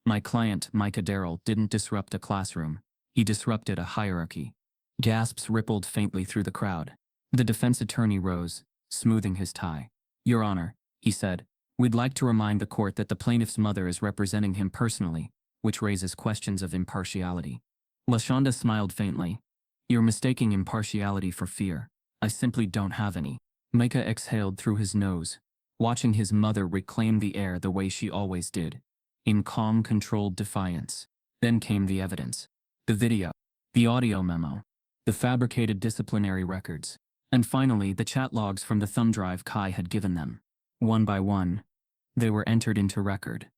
My client, Micah Darrell, didn't disrupt a classroom. He disrupted a hierarchy." Gasps rippled faintly through the crowd. The defense attorney rose, smoothing his tie. "Your Honor," he said, "we'd like to remind the court that the plaintiff's mother is representing him personally, which raises questions of impartiality." LaShonda smiled faintly. "You're mistaking impartiality for fear. I simply don't have any." Micah exhaled through his nose, watching his mother reclaim the air the way she always did, in calm, controlled defiance. Then came the evidence. The video, the audio memo, the fabricated disciplinary records, and finally the chat logs from the thumb drive Kai had given them. One by one, they were entered into record.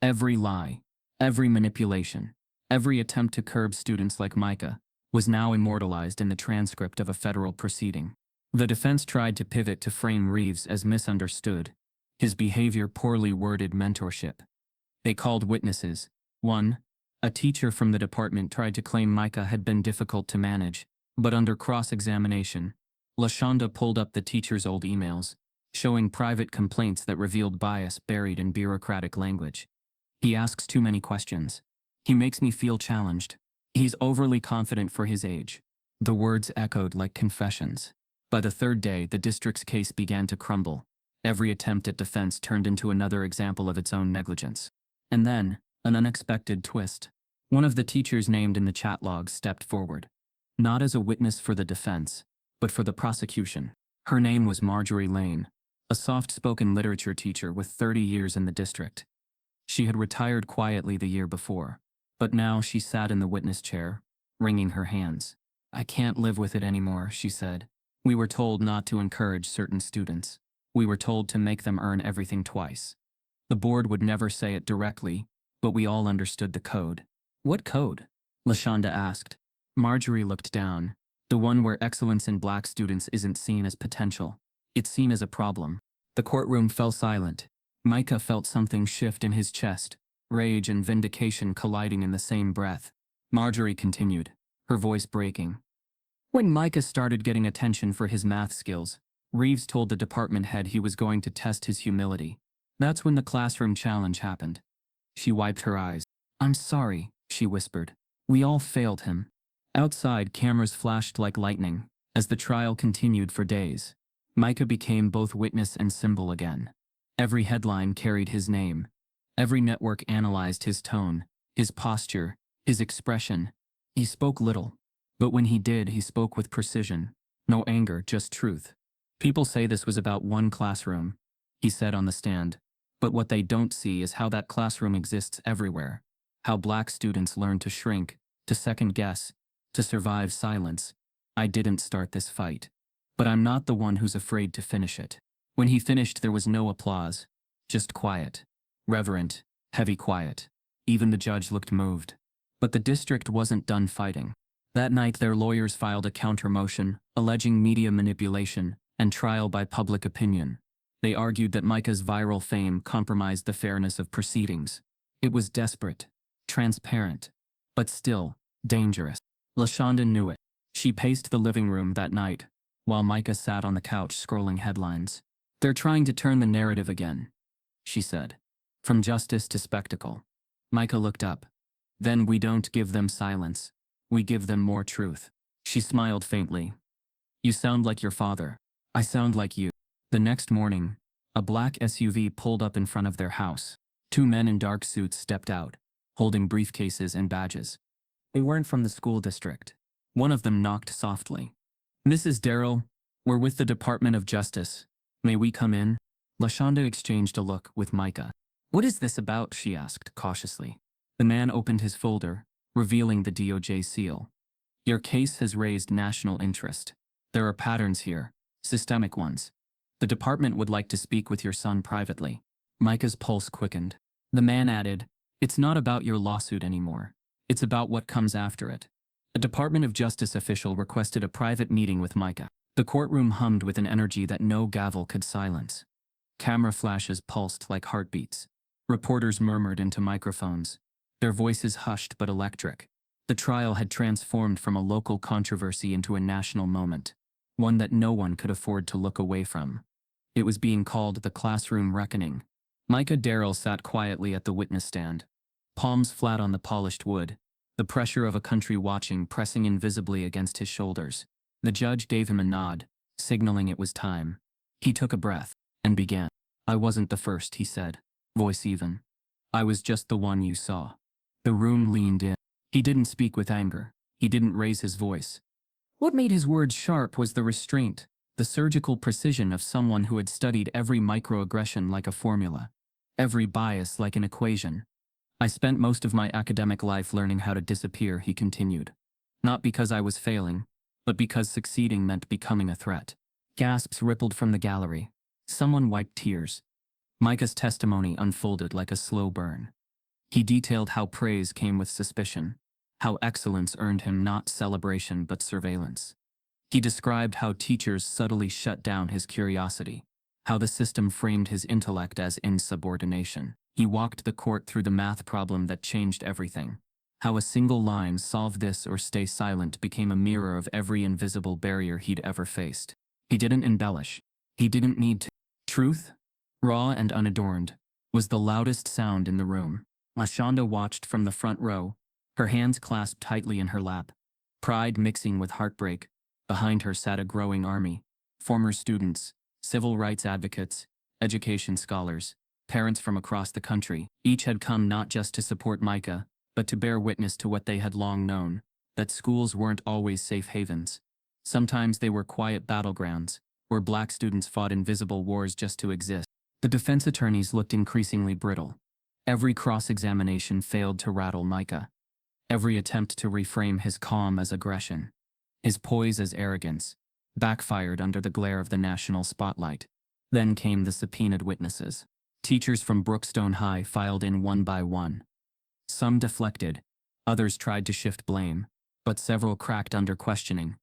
Every lie, every manipulation, every attempt to curb students like Micah was now immortalized in the transcript of a federal proceeding. The defense tried to pivot to frame Reeves as misunderstood, his behavior poorly worded mentorship. They called witnesses. One, a teacher from the department, tried to claim Micah had been difficult to manage, but under cross-examination, LaShonda pulled up the teacher's old emails, showing private complaints that revealed bias buried in bureaucratic language. "He asks too many questions. He makes me feel challenged. He's overly confident for his age. The words echoed like confessions. By the third day, the district's case began to crumble. Every attempt at defense turned into another example of its own negligence. And then, an unexpected twist. One of the teachers named in the chat logs stepped forward. Not as a witness for the defense, but for the prosecution. Her name was Marjorie Lane, a soft-spoken literature teacher with 30 years in the district. She had retired quietly the year before, but now she sat in the witness chair, wringing her hands. "I can't live with it anymore," she said. "We were told not to encourage certain students. We were told to make them earn everything twice." The board would never say it directly, but we all understood the code. "What code?" LaShonda asked. Marjorie looked down. "The one where excellence in black students isn't seen as potential. It's seen as a problem." The courtroom fell silent. Micah felt something shift in his chest, rage and vindication colliding in the same breath. Marjorie continued, her voice breaking. "When Micah started getting attention for his math skills, Reeves told the department head he was going to test his humility. That's when the classroom challenge happened." She wiped her eyes. "I'm sorry," she whispered. "We all failed him." Outside, cameras flashed like lightning. As the trial continued for days, Micah became both witness and symbol again. Every headline carried his name. Every network analyzed his tone, his posture, his expression. He spoke little, but when he did, he spoke with precision. No anger, just truth. "People say this was about one classroom," he said on the stand. "But what they don't see is how that classroom exists everywhere. How black students learn to shrink, to second guess, to survive silence. I didn't start this fight. But I'm not the one who's afraid to finish it." When he finished, there was no applause. Just quiet. Reverent, heavy quiet. Even the judge looked moved. But the district wasn't done fighting. That night, their lawyers filed a counter-motion, alleging media manipulation and trial by public opinion. They argued that Micah's viral fame compromised the fairness of proceedings. It was desperate, transparent, but still dangerous. LaShonda knew it. She paced the living room that night, while Micah sat on the couch scrolling headlines. "They're trying to turn the narrative again," she said. "From justice to spectacle." Micah looked up. "Then we don't give them silence. We give them more truth." She smiled faintly. "You sound like your father. I sound like you." The next morning, a black SUV pulled up in front of their house. Two men in dark suits stepped out, holding briefcases and badges. They weren't from the school district. One of them knocked softly. "Mrs. Darrell, we're with the Department of Justice. May we come in?" LaShonda exchanged a look with Micah. "What is this about?" she asked cautiously. The man opened his folder, revealing the DOJ seal. "Your case has raised national interest. There are patterns here, systemic ones. The department would like to speak with your son privately." Micah's pulse quickened. The man added, "It's not about your lawsuit anymore. It's about what comes after it." A Department of Justice official requested a private meeting with Micah. The courtroom hummed with an energy that no gavel could silence. Camera flashes pulsed like heartbeats. Reporters murmured into microphones, their voices hushed but electric. The trial had transformed from a local controversy into a national moment, one that no one could afford to look away from. It was being called the classroom reckoning. Micah Darrell sat quietly at the witness stand, palms flat on the polished wood, the pressure of a country watching pressing invisibly against his shoulders. The judge gave him a nod, signaling it was time. He took a breath and began. "I wasn't the first," he said, voice even. "I was just the one you saw." The room leaned in. He didn't speak with anger. He didn't raise his voice. What made his words sharp was the restraint, the surgical precision of someone who had studied every microaggression like a formula, every bias like an equation. "I spent most of my academic life learning how to disappear," he continued. "Not because I was failing, but because succeeding meant becoming a threat." Gasps rippled from the gallery. Someone wiped tears. Micah's testimony unfolded like a slow burn. He detailed how praise came with suspicion, how excellence earned him not celebration but surveillance. He described how teachers subtly shut down his curiosity, how the system framed his intellect as insubordination. He walked the court through the math problem that changed everything, how a single line, "solve this or stay silent," became a mirror of every invisible barrier he'd ever faced. He didn't embellish. He didn't need to. Truth, raw and unadorned, was the loudest sound in the room. Lashonda watched from the front row, her hands clasped tightly in her lap, pride mixing with heartbreak. Behind her sat a growing army, former students, civil rights advocates, education scholars, parents from across the country. Each had come not just to support Micah, but to bear witness to what they had long known, that schools weren't always safe havens. Sometimes they were quiet battlegrounds, where black students fought invisible wars just to exist. The defense attorneys looked increasingly brittle. Every cross-examination failed to rattle Micah. Every attempt to reframe his calm as aggression, his poise as arrogance, backfired under the glare of the national spotlight. Then came the subpoenaed witnesses. Teachers from Brookstone High filed in one by one. Some deflected, others tried to shift blame, but several cracked under questioning.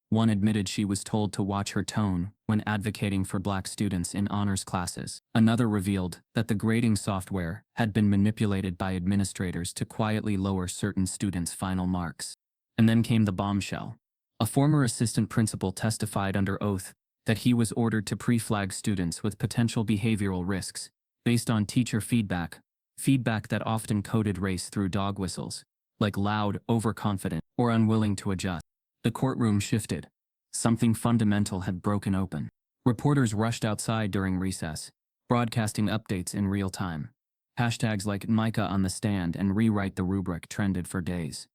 One admitted she was told to watch her tone when advocating for black students in honors classes. Another revealed that the grading software had been manipulated by administrators to quietly lower certain students' final marks. And then came the bombshell. A former assistant principal testified under oath that he was ordered to pre-flag students with potential behavioral risks based on teacher feedback that often coded race through dog whistles, like loud, overconfident, or unwilling to adjust. The courtroom shifted. Something fundamental had broken open. Reporters rushed outside during recess, broadcasting updates in real time. Hashtags like Micah on the stand and rewrite the rubric trended for days.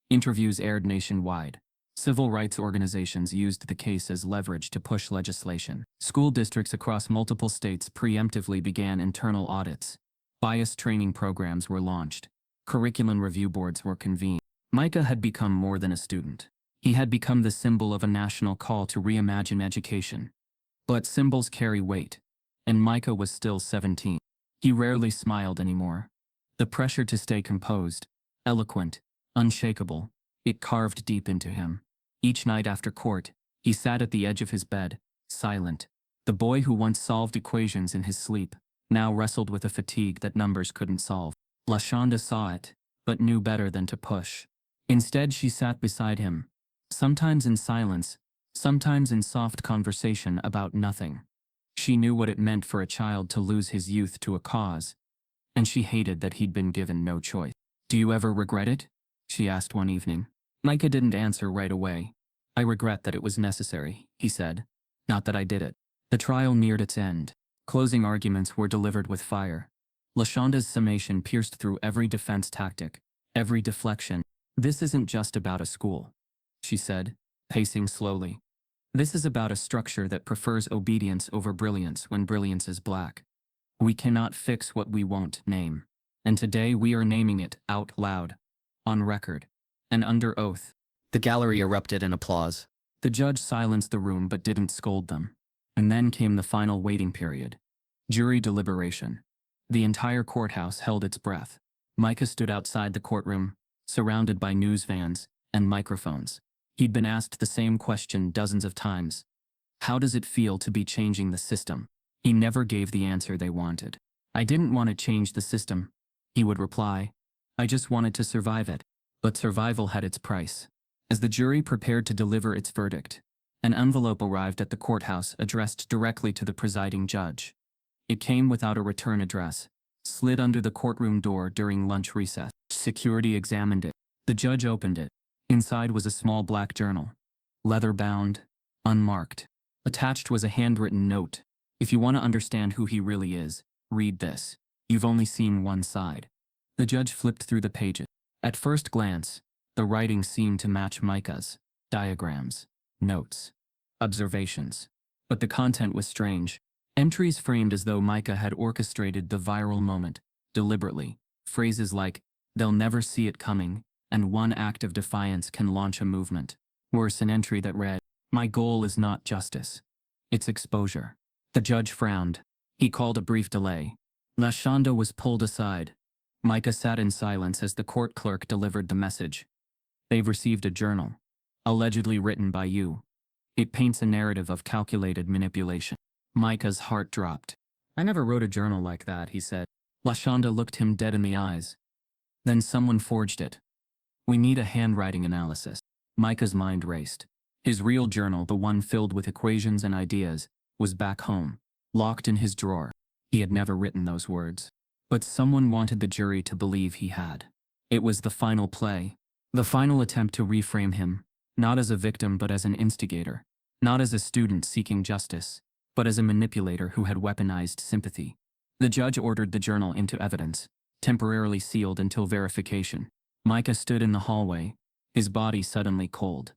Interviews aired nationwide. Civil rights organizations used the case as leverage to push legislation. School districts across multiple states preemptively began internal audits. Bias training programs were launched. Curriculum review boards were convened. Micah had become more than a student. He had become the symbol of a national call to reimagine education. But symbols carry weight, and Micah was still 17. He rarely smiled anymore. The pressure to stay composed, eloquent, unshakable, it carved deep into him. Each night after court, he sat at the edge of his bed, silent. The boy who once solved equations in his sleep now wrestled with a fatigue that numbers couldn't solve. Lashonda saw it, but knew better than to push. Instead, she sat beside him, sometimes in silence, sometimes in soft conversation about nothing. She knew what it meant for a child to lose his youth to a cause, and she hated that he'd been given no choice. "Do you ever regret it?" she asked one evening. Micah didn't answer right away. "I regret that it was necessary," he said. "Not that I did it." The trial neared its end. Closing arguments were delivered with fire. Lashonda's summation pierced through every defense tactic, every deflection. "This isn't just about a school," she said, pacing slowly. "This is about a structure that prefers obedience over brilliance when brilliance is black. We cannot fix what we won't name. And today we are naming it out loud, on record, and under oath." The gallery erupted in applause. The judge silenced the room but didn't scold them. And then came the final waiting period. Jury deliberation. The entire courthouse held its breath. Micah stood outside the courtroom, surrounded by news vans and microphones. He'd been asked the same question dozens of times. How does it feel to be changing the system? He never gave the answer they wanted. "I didn't want to change the system," he would reply. "I just wanted to survive it." But survival had its price. As the jury prepared to deliver its verdict, an envelope arrived at the courthouse addressed directly to the presiding judge. It came without a return address, slid under the courtroom door during lunch recess. Security examined it. The judge opened it. Inside was a small black journal, leather-bound, unmarked. Attached was a handwritten note. "If you want to understand who he really is, read this. You've only seen one side." The judge flipped through the pages. At first glance, the writing seemed to match Micah's. Diagrams, notes, observations. But the content was strange. Entries framed as though Micah had orchestrated the viral moment, deliberately. Phrases like, "They'll never see it coming," and "one act of defiance can launch a movement." Worse, an entry that read, "My goal is not justice. It's exposure." The judge frowned. He called a brief delay. Lashonda was pulled aside. Micah sat in silence as the court clerk delivered the message. "They've received a journal, allegedly written by you. It paints a narrative of calculated manipulation." Micah's heart dropped. "I never wrote a journal like that," he said. Lashonda looked him dead in the eyes. "Then someone forged it. We need a handwriting analysis." Micah's mind raced. His real journal, the one filled with equations and ideas, was back home, locked in his drawer. He had never written those words. But someone wanted the jury to believe he had. It was the final play. The final attempt to reframe him, not as a victim but as an instigator. Not as a student seeking justice, but as a manipulator who had weaponized sympathy. The judge ordered the journal into evidence, temporarily sealed until verification. Micah stood in the hallway, his body suddenly cold.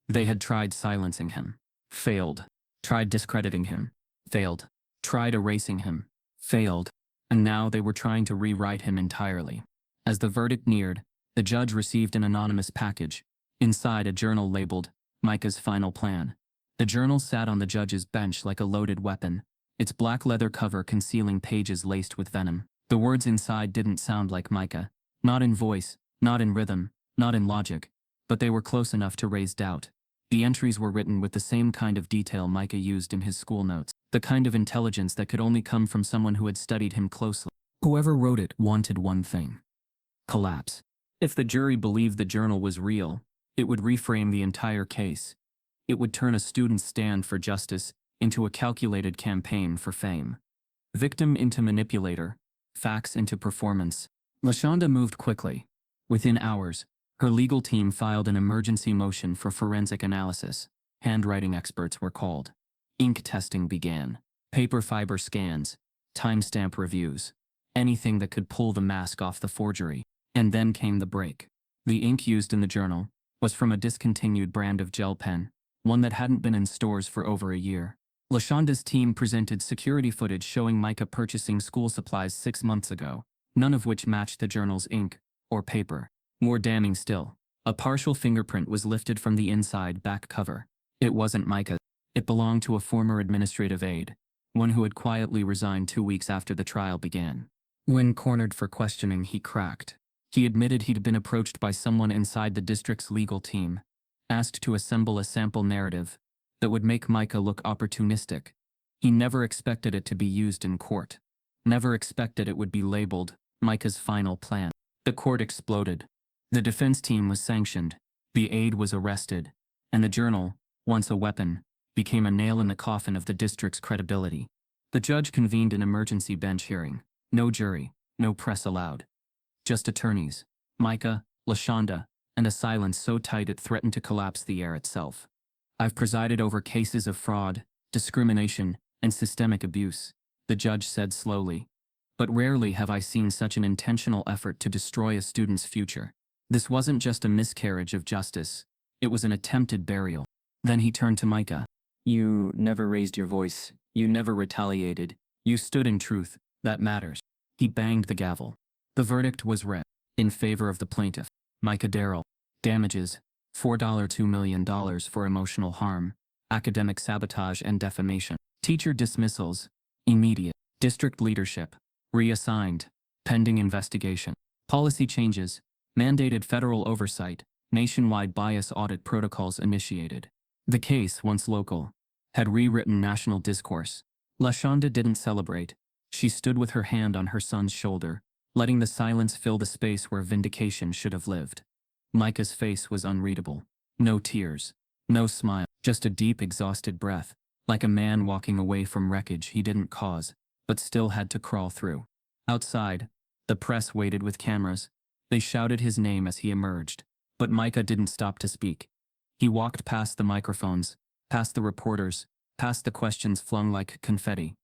They had tried silencing him. Failed. Tried discrediting him. Failed. Tried erasing him. Failed. And now they were trying to rewrite him entirely. As the verdict neared, the judge received an anonymous package. Inside, a journal labeled, Micah's Final Plan. The journal sat on the judge's bench like a loaded weapon, its black leather cover concealing pages laced with venom. The words inside didn't sound like Micah. Not in voice, not in rhythm, not in logic, but they were close enough to raise doubt. The entries were written with the same kind of detail Micah used in his school notes, the kind of intelligence that could only come from someone who had studied him closely. Whoever wrote it wanted one thing: collapse. If the jury believed the journal was real, it would reframe the entire case. It would turn a student's stand for justice into a calculated campaign for fame. Victim into manipulator, facts into performance. LaShonda moved quickly. Within hours, her legal team filed an emergency motion for forensic analysis. Handwriting experts were called. Ink testing began. Paper fiber scans, timestamp reviews, anything that could pull the mask off the forgery. And then came the break. The ink used in the journal was from a discontinued brand of gel pen, one that hadn't been in stores for over a year. LaShonda's team presented security footage showing Micah purchasing school supplies 6 months ago, none of which matched the journal's ink or paper. More damning still, a partial fingerprint was lifted from the inside back cover. It wasn't Micah. It belonged to a former administrative aide, one who had quietly resigned 2 weeks after the trial began. When cornered for questioning, he cracked. He admitted he'd been approached by someone inside the district's legal team, asked to assemble a sample narrative that would make Micah look opportunistic. He never expected it to be used in court. Never expected it would be labeled Micah's Final Plan. The court exploded. The defense team was sanctioned. The aide was arrested. And the journal, once a weapon, became a nail in the coffin of the district's credibility. The judge convened an emergency bench hearing. No jury, no press allowed. Just attorneys, Micah, LaShonda, and a silence so tight it threatened to collapse the air itself. I've presided over cases of fraud, discrimination, and systemic abuse, the judge said slowly. But rarely have I seen such an intentional effort to destroy a student's future. This wasn't just a miscarriage of justice. It was an attempted burial. Then he turned to Micah. You never raised your voice. You never retaliated. You stood in truth. That matters. He banged the gavel. The verdict was read. In favor of the plaintiff, Micah Darrell. Damages, $4.2 million for emotional harm, academic sabotage and defamation. Teacher dismissals, immediate. District leadership, reassigned, pending investigation. Policy changes, mandated federal oversight, nationwide bias audit protocols initiated. The case, once local, had rewritten national discourse. LaShonda didn't celebrate. She stood with her hand on her son's shoulder, letting the silence fill the space where vindication should have lived. Micah's face was unreadable. No tears. No smile. Just a deep, exhausted breath, like a man walking away from wreckage he didn't cause, but still had to crawl through. Outside, the press waited with cameras. They shouted his name as he emerged, but Micah didn't stop to speak. He walked past the microphones, past the reporters, past the questions flung like confetti.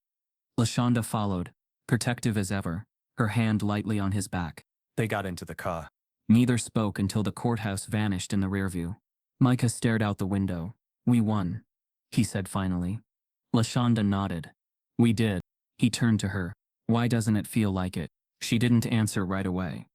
LaShonda followed, protective as ever, her hand lightly on his back. They got into the car. Neither spoke until the courthouse vanished in the rearview. Micah stared out the window. We won, he said finally. LaShonda nodded. We did. He turned to her. Why doesn't it feel like it? She didn't answer right away.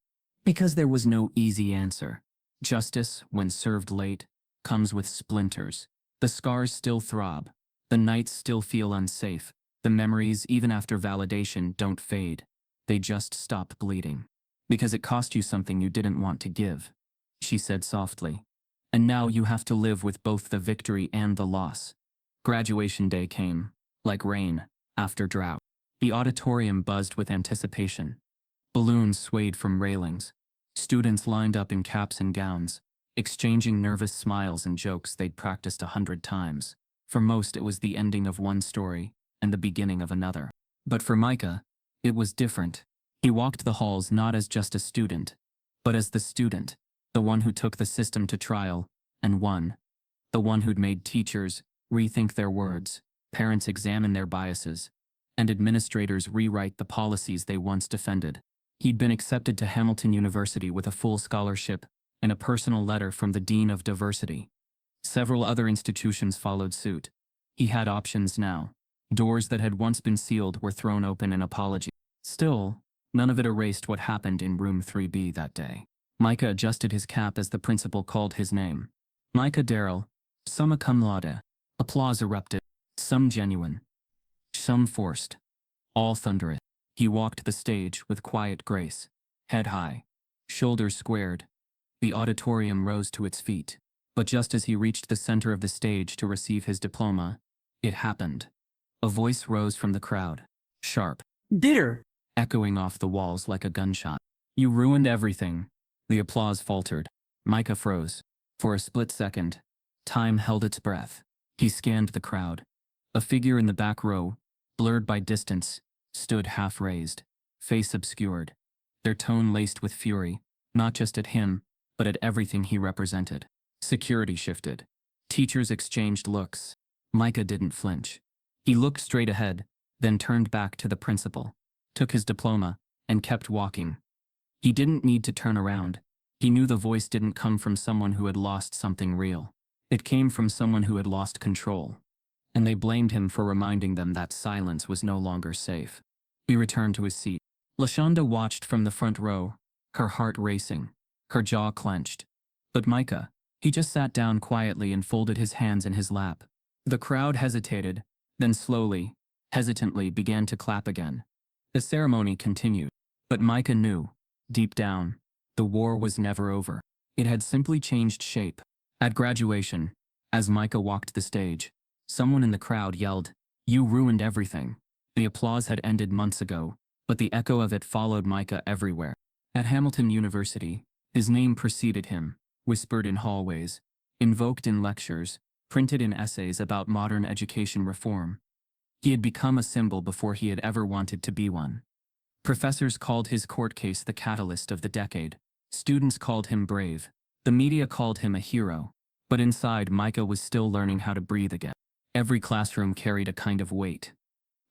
Because there was no easy answer. Justice, when served late, comes with splinters. The scars still throb. The nights still feel unsafe. The memories, even after validation, don't fade. They just stop bleeding. Because it cost you something you didn't want to give, she said softly. And now you have to live with both the victory and the loss. Graduation day came, like rain, after drought. The auditorium buzzed with anticipation. Balloons swayed from railings. Students lined up in caps and gowns, exchanging nervous smiles and jokes they'd practiced 100 times. For most, it was the ending of one story and the beginning of another. But for Micah, it was different. He walked the halls not as just a student, but as the student, the one who took the system to trial and won, the one who'd made teachers rethink their words, parents examine their biases, and administrators rewrite the policies they once defended. He'd been accepted to Hamilton University with a full scholarship and a personal letter from the Dean of Diversity. Several other institutions followed suit. He had options now. Doors that had once been sealed were thrown open in apology. Still, none of it erased what happened in room 3B that day. Micah adjusted his cap as the principal called his name. Micah Darrell, summa cum laude. Applause erupted, some genuine, some forced, all thunderous. He walked the stage with quiet grace, head high, shoulders squared. The auditorium rose to its feet. But just as he reached the center of the stage to receive his diploma, it happened. A voice rose from the crowd, sharp, Bitter. echoing off the walls like a gunshot. You ruined everything. The applause faltered. Micah froze. For a split second, time held its breath. He scanned the crowd. A figure in the back row, blurred by distance, stood half-raised, face obscured, their tone laced with fury, not just at him, but at everything he represented. Security shifted. Teachers exchanged looks. Micah didn't flinch. He looked straight ahead, then turned back to the principal, took his diploma, and kept walking. He didn't need to turn around. He knew the voice didn't come from someone who had lost something real. It came from someone who had lost control. And they blamed him for reminding them that silence was no longer safe. He returned to his seat. LaShonda watched from the front row, her heart racing, her jaw clenched. But Micah, he just sat down quietly and folded his hands in his lap. The crowd hesitated, then slowly, hesitantly began to clap again. The ceremony continued. But Micah knew, deep down, the war was never over. It had simply changed shape. At graduation, as Micah walked the stage, someone in the crowd yelled, "You ruined everything." The applause had ended months ago, but the echo of it followed Micah everywhere. At Hamilton University, his name preceded him, whispered in hallways, invoked in lectures, printed in essays about modern education reform. He had become a symbol before he had ever wanted to be one. Professors called his court case the catalyst of the decade. Students called him brave. The media called him a hero. But inside, Micah was still learning how to breathe again. Every classroom carried a kind of weight.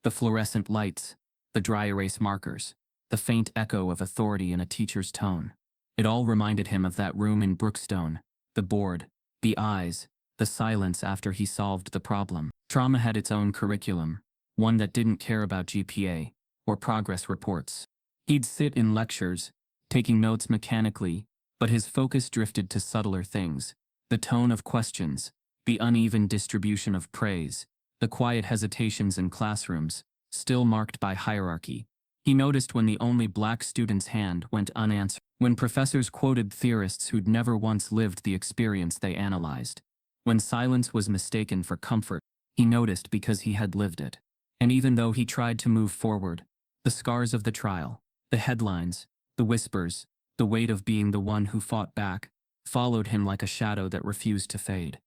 The fluorescent lights, the dry erase markers, the faint echo of authority in a teacher's tone. It all reminded him of that room in Brookstone, the board, the eyes, the silence after he solved the problem. Trauma had its own curriculum, one that didn't care about GPA or progress reports. He'd sit in lectures, taking notes mechanically, but his focus drifted to subtler things. The tone of questions, the uneven distribution of praise, the quiet hesitations in classrooms, still marked by hierarchy. He noticed when the only black student's hand went unanswered, when professors quoted theorists who'd never once lived the experience they analyzed. When silence was mistaken for comfort, he noticed because he had lived it. And even though he tried to move forward, the scars of the trial, the headlines, the whispers, the weight of being the one who fought back, followed him like a shadow that refused to fade.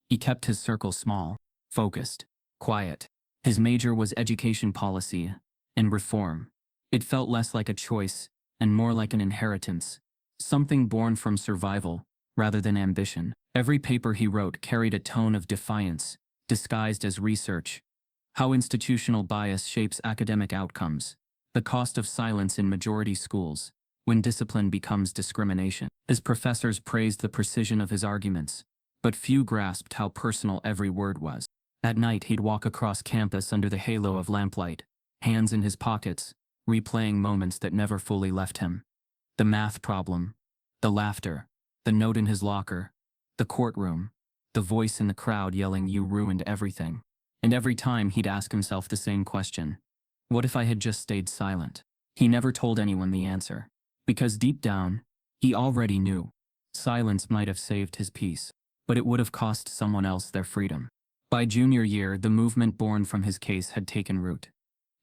He kept his circle small, focused, quiet. His major was education policy and reform. It felt less like a choice and more like an inheritance, something born from survival rather than ambition. Every paper he wrote carried a tone of defiance, disguised as research. How institutional bias shapes academic outcomes. The cost of silence in majority schools, when discipline becomes discrimination. His professors praised the precision of his arguments, but few grasped how personal every word was. At night he'd walk across campus under the halo of lamplight, hands in his pockets, replaying moments that never fully left him. The math problem, the laughter, the note in his locker, the courtroom, the voice in the crowd yelling, "You ruined everything." And every time he'd ask himself the same question. What if I had just stayed silent? He never told anyone the answer, because deep down, he already knew. Silence might have saved his peace, but it would have cost someone else their freedom. By junior year, the movement born from his case had taken root.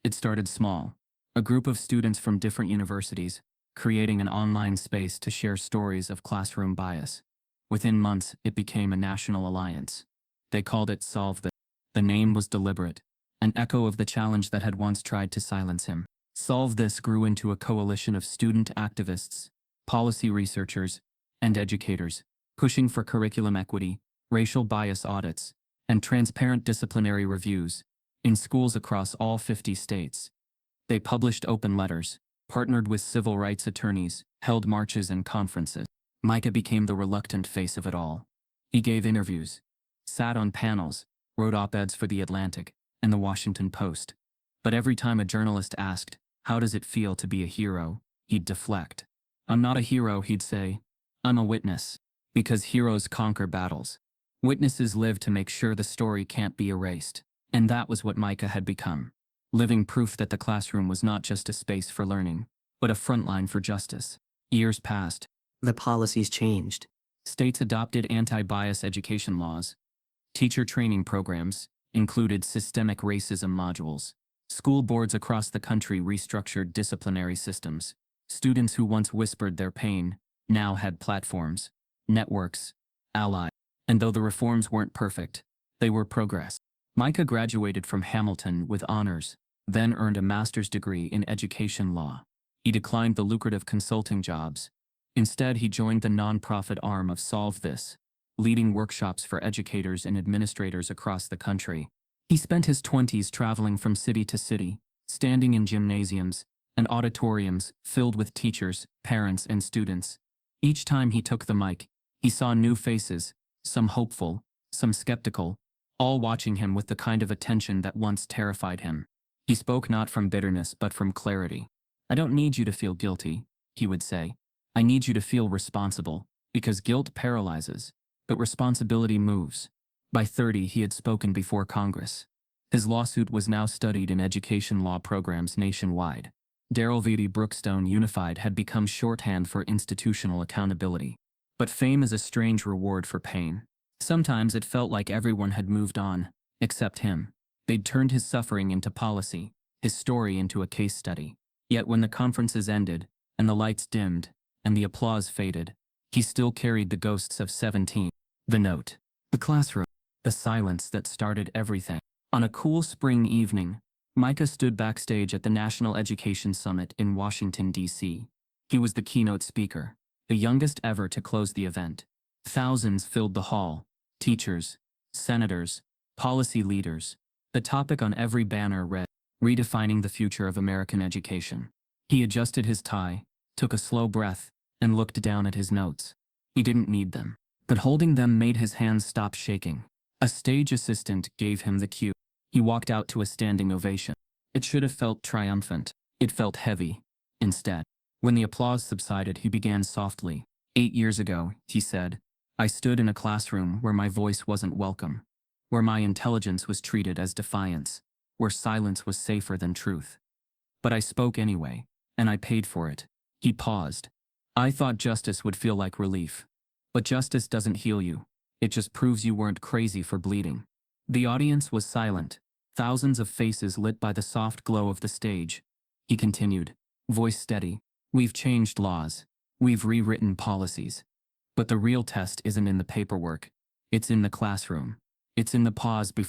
It started small, a group of students from different universities, creating an online space to share stories of classroom bias. Within months, it became a national alliance. They called it Solve This. The name was deliberate, an echo of the challenge that had once tried to silence him. Solve This grew into a coalition of student activists, policy researchers, and educators, pushing for curriculum equity, racial bias audits, and transparent disciplinary reviews in schools across all 50 states. They published open letters, partnered with civil rights attorneys, held marches and conferences. Micah became the reluctant face of it all. He gave interviews, sat on panels, wrote op-eds for The Atlantic and The Washington Post. But every time a journalist asked, "How does it feel to be a hero?" he'd deflect. "I'm not a hero," he'd say. "I'm a witness." Because heroes conquer battles. Witnesses live to make sure the story can't be erased. And that was what Micah had become. Living proof that the classroom was not just a space for learning, but a front line for justice. Years passed. The policies changed. States adopted anti-bias education laws. Teacher training programs included systemic racism modules. School boards across the country restructured disciplinary systems. Students who once whispered their pain now had platforms, networks, allies. And though the reforms weren't perfect, they were progress. Micah graduated from Hamilton with honors, then earned a master's degree in education law. He declined the lucrative consulting jobs. Instead, he joined the nonprofit arm of Solve This, leading workshops for educators and administrators across the country. He spent his 20s traveling from city to city, standing in gymnasiums and auditoriums filled with teachers, parents, and students. Each time he took the mic, he saw new faces, some hopeful, some skeptical, all watching him with the kind of attention that once terrified him. He spoke not from bitterness but from clarity. "I don't need you to feel guilty," he would say. "I need you to feel responsible, because guilt paralyzes, but responsibility moves." By 30, he had spoken before Congress. His lawsuit was now studied in education law programs nationwide. Darrell v. Brookstone Unified had become shorthand for institutional accountability. But fame is a strange reward for pain. Sometimes it felt like everyone had moved on, except him. They'd turned his suffering into policy, his story into a case study. Yet when the conferences ended, and the lights dimmed, and the applause faded, he still carried the ghosts of 17. The note. The classroom. The silence that started everything. On a cool spring evening, Micah stood backstage at the National Education Summit in Washington, D.C. He was the keynote speaker, the youngest ever to close the event. Thousands filled the hall. Teachers, senators, policy leaders. The topic on every banner read, "Redefining the Future of American Education." He adjusted his tie, took a slow breath, and looked down at his notes. He didn't need them, but holding them made his hands stop shaking. A stage assistant gave him the cue. He walked out to a standing ovation. It should have felt triumphant. It felt heavy. Instead, when the applause subsided, he began softly. 8 years ago, he said, I stood in a classroom where my voice wasn't welcome, where my intelligence was treated as defiance, where silence was safer than truth. But I spoke anyway, and I paid for it. He paused. I thought justice would feel like relief. But justice doesn't heal you. It just proves you weren't crazy for bleeding. The audience was silent, thousands of faces lit by the soft glow of the stage. He continued, voice steady. We've changed laws. We've rewritten policies. But the real test isn't in the paperwork. It's in the classroom. It's in the pause before